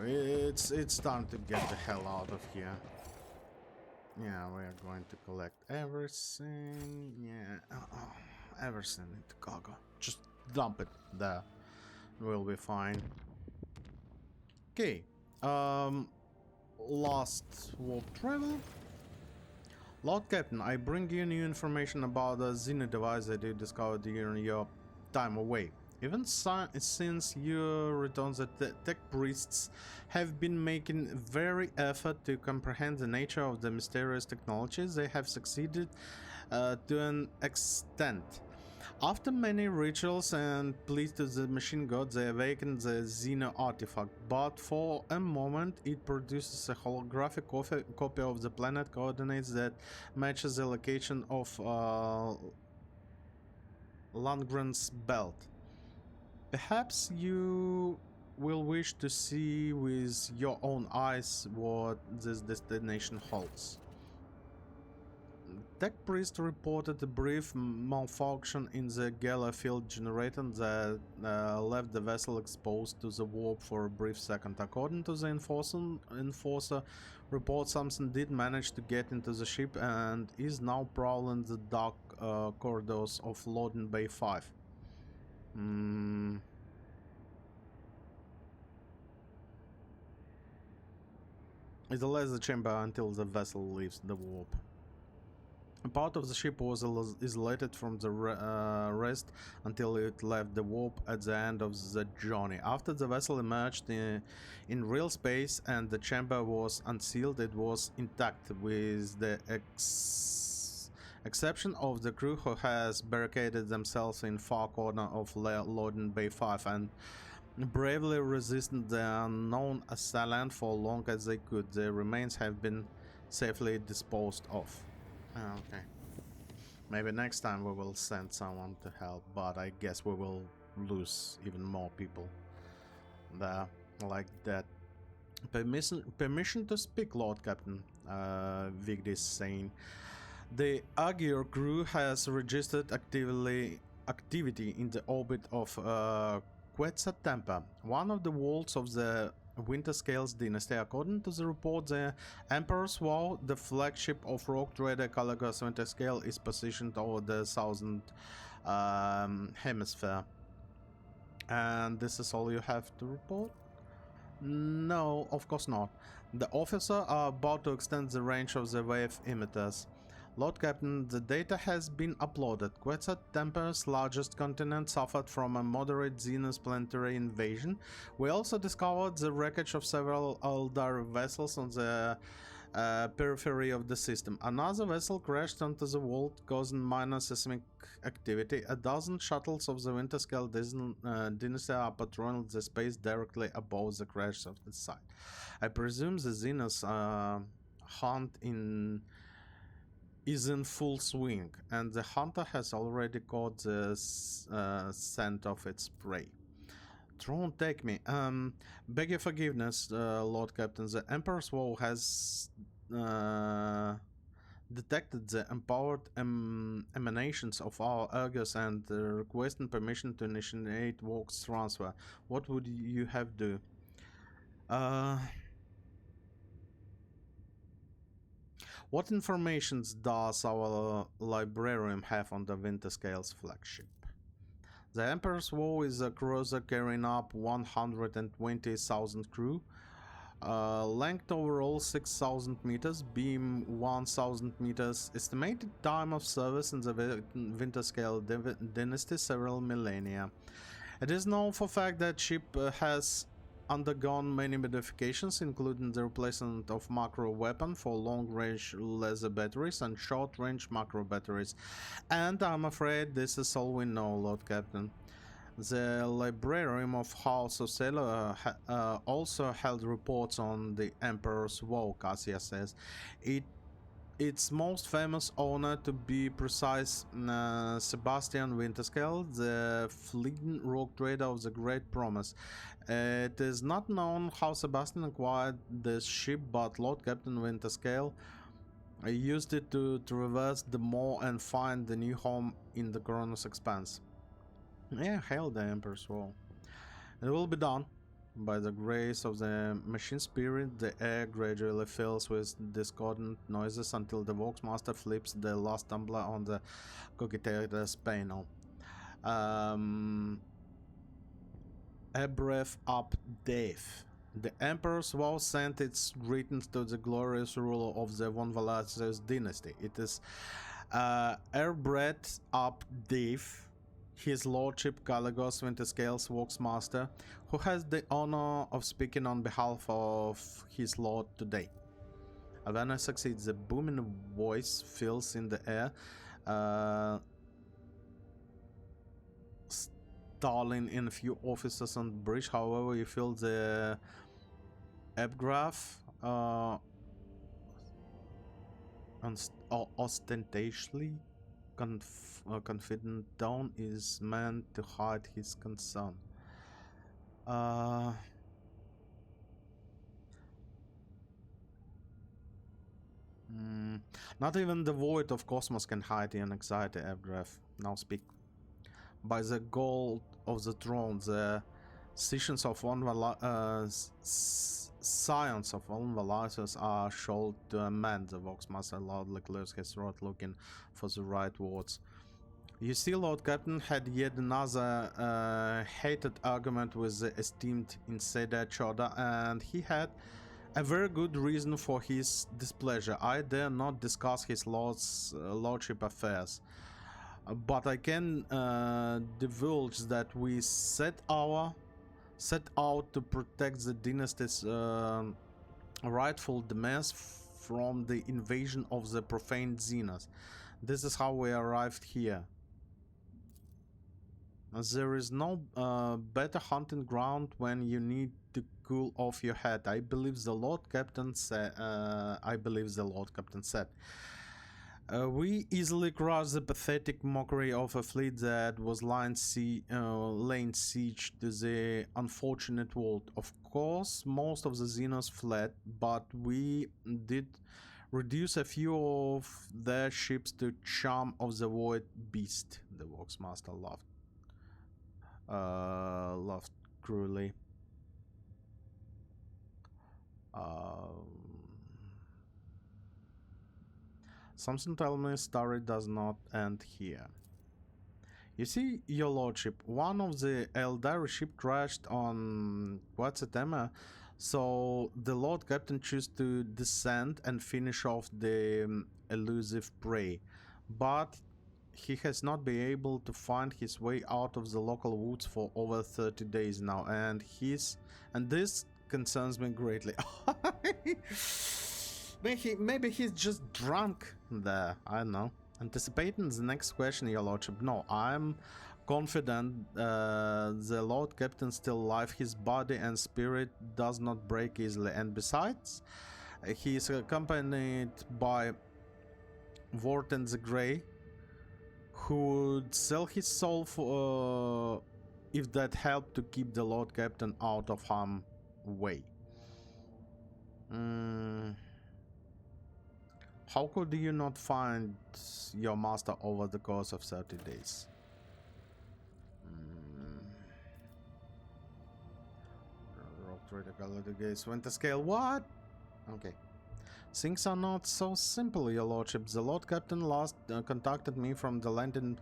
It's time to get the hell out of here. Yeah, we are going to collect everything. Yeah, everything into cargo. Just dump it there. We'll be fine. Okay. Last warp travel. Lord Captain, I bring you new information about the Xeno device that you discovered during your time away. Even since your return, the tech priests have been making very effort to comprehend the nature of the mysterious technologies. They have succeeded to an extent. After many rituals and pleas to the machine god, they awakened the Xeno artifact, but for a moment it produces a holographic copy of the planet coordinates that matches the location of Landgren's belt. Perhaps you will wish to see with your own eyes what this destination holds. Tech Priest reported a brief malfunction in the Gala field generator that left the vessel exposed to the warp for a brief second. According to the enforcer report, something did manage to get into the ship and is now prowling the dark corridors of Loading Bay 5. Isolate the chamber until the vessel leaves the warp. A part of the ship was isolated from the rest until it left the warp at the end of the journey. After the vessel emerged in real space and the chamber was unsealed, it was intact, with the exception of the crew who has barricaded themselves in far corner of Loading Bay 5 and bravely resisted the unknown assailant for long as they could. Their remains have been safely disposed of. Okay. Maybe next time we will send someone to help, but I guess we will lose even more people there like that. Permission to speak, Lord Captain, Vigdis is saying. The Aegir crew has registered activity in the orbit of Quetzaltempa, one of the worlds of the Winterscales dynasty. According to the report, the Emperor's Vow, the flagship of rogue trader Caligos Winterscale, is positioned over the southern hemisphere. And this is all you have to report? No, of course not. The officer are about to extend the range of the wave emitters. Lord Captain, the data has been uploaded. Quetzaltempa's largest continent suffered from a moderate Xenos planetary invasion. We also discovered the wreckage of several Eldar vessels on the periphery of the system. Another vessel crashed onto the world, causing minor seismic activity. A dozen shuttles of the Winterscale dynasty are patrolling the space directly above the crash of the site. I presume the Xenos hunt is in full swing, and the hunter has already caught the scent of its prey. Throne, take me. Beg your forgiveness, Lord Captain. The Emperor's Vow has detected the empowered emanations of our Argus and requesting permission to initiate Vox transfer. What would you have do? What information does our librarian have on the Winterscale's flagship? The Emperor's Vow is a cruiser carrying up 120,000 crew. Length overall 6,000 meters, beam 1,000 meters. Estimated time of service in the Winterscale dynasty several millennia. It is known for fact that ship has undergone many modifications, including the replacement of macro weapon for long-range laser batteries and short-range macro batteries. And I'm afraid this is all we know, Lord Captain. The librarian of House of Sailor also held reports on the Emperor's Vow, Cassia says. Its most famous owner, to be precise, Sebastian Winterscale, the fleeing rogue trader of the Great Promise. It is not known how Sebastian acquired this ship, but Lord Captain Winterscale used it to traverse the Maw and find the new home in the Cronus Expanse. Yeah, hail the Emperor's Vow. It will be done. By the grace of the machine spirit, the air gradually fills with discordant noises until the Voxmaster flips the last tumbler on the Cogitator's panel. A breath up, Dave. The Emperor's Vow sent its greetings to the glorious ruler of the Von Valacius dynasty. It is air breath up, Dave. His Lordship Caligos Winterscale's Voxmaster, who has the honor of speaking on behalf of his Lord today. Avana succeeds. The booming voice fills in the air, stalling in a few officers on the bridge. However, you feel the epigraph ostentatiously confident tone is meant to hide his concern. Not even the void of cosmos can hide the anxiety, Epigraph. Now speak. By the gold of the throne, the science of one Valacius are shown to amend. The Voxmaster loudly clears his throat, looking for the right words. You see, Lord Captain had yet another hated argument with the esteemed Insider Choda, and he had a very good reason for his displeasure. I dare not discuss his lordship affairs, but I can divulge that we set out to protect the dynasty's rightful demands from the invasion of the profane Xenos. This is how we arrived here. There is no better hunting ground when you need to cool off your head. I believe the Lord Captain said. We easily crossed the pathetic mockery of a fleet that was laying siege to the unfortunate world. Of course, most of the Xenos fled, but we did reduce a few of their ships to charm of the void beast. The Voxmaster laughed cruelly. Something tells me story does not end here. You see, your lordship, one of the Eldari ship crashed on Quetzaltema, so the Lord Captain chose to descend and finish off the elusive prey. But he has not been able to find his way out of the local woods for over 30 days now, and this concerns me greatly. Maybe he's just drunk there, I don't know. Anticipating the next question, your lordship, no, I'm confident the Lord Captain still alive. His body and spirit does not break easily, and besides, he is accompanied by Vorten the Grey, who would sell his soul for if that helped to keep the Lord Captain out of harm's way. How could you not find your master over the course of 30 days? Rock critical the gates winter scale. What? Okay. Things are not so simple, your lordship. The Lord Captain last contacted me from the landing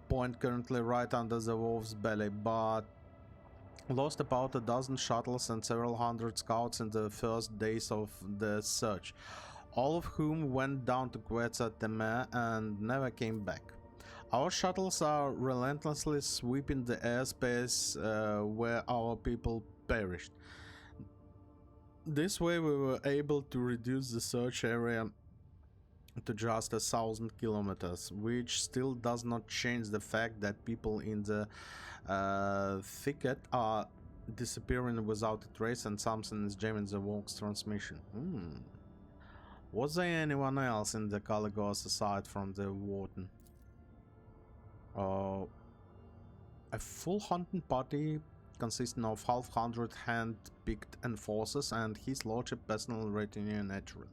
point currently right under the wolf's belly, but lost about a dozen shuttles and several hundred scouts in the first days of the search, all of whom went down to Quetzaltema and never came back. Our shuttles are relentlessly sweeping the airspace where our people perished. This way we were able to reduce the search area to just 1,000 kilometers, which still does not change the fact that people in the thicket are disappearing without a trace, and something is jamming the Walk's transmission. Was there anyone else in the Caligos aside from the warden? A full hunting party consisting of half-hundred hand-picked enforcers and his lordship personal retinue, naturally.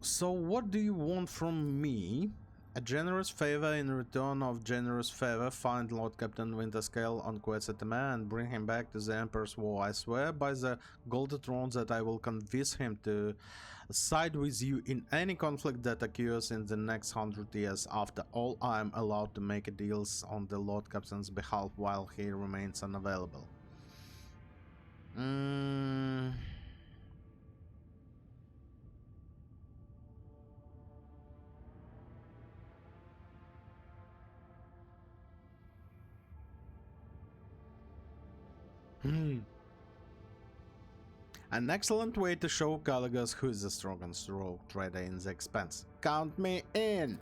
So what do you want from me? A generous favor in return of generous favor. Find Lord Captain Winterscale on Quetzaltema and bring him back to the Emperor's War. I swear by the Golden Throne that I will convince him to side with you in any conflict that occurs in the next 100 years. After all, I am allowed to make deals on the Lord Captain's behalf while he remains unavailable. An excellent way to show Caligos who is the strongest rogue trader in the expanse. Count me in!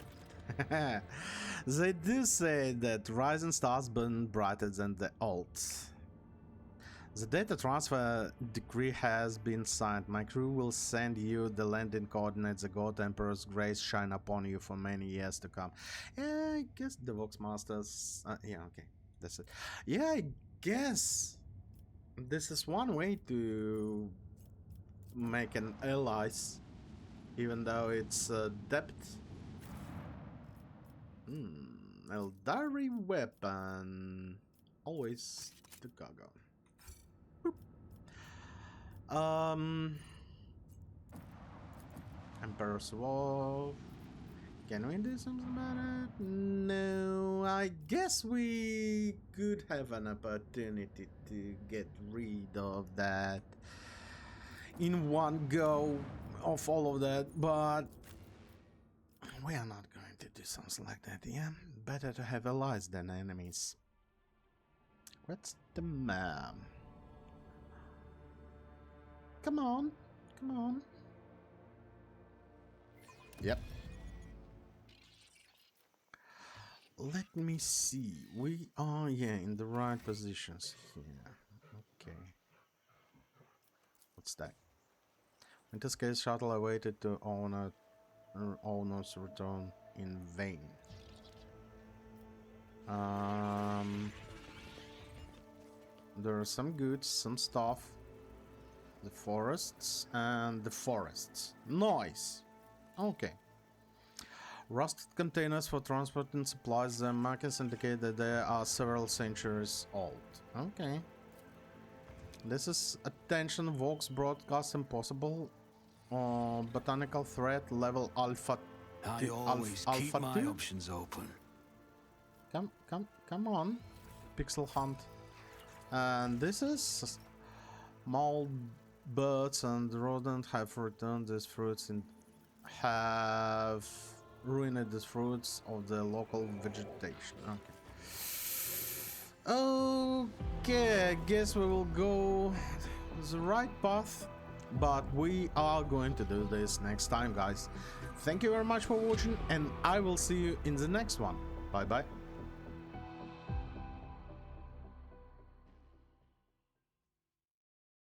They do say that rising stars burn brighter than the old. The data transfer decree has been signed. My crew will send you the landing coordinates. The God Emperor's grace shine upon you for many years to come. Yeah, I guess the Voxmasters... yeah, okay. That's it. Yeah, I guess... this is one way to make an allies, even though it's depth. Eldari weapon. Always the cargo. Emperor's War. Can we do something about it? No, I guess we could have an opportunity to get rid of that in one go, of all of that, but we are not going to do something like that, yeah? Better to have allies than enemies. What's the map? Come on, come on. Yep. Let me see. We are, yeah, in the right positions here. Okay. What's that? Winterscale shuttle awaited to owner owners return in vain. There are some goods, some stuff. The forests and the forests. Nice. Okay. Rusted containers for transporting supplies. The markings indicate that they are several centuries old. Okay. This is attention Vox broadcast impossible. Botanical threat level alpha. I always keep alpha my 2? options open. Come on. Pixel hunt. And this is mold birds and rodent have returned these fruits and have ruined the fruits of the local vegetation. Okay, I guess we will go the right path, but we are going to do this next time, guys. Thank you very much for watching, and I will see you in the next one. Bye bye.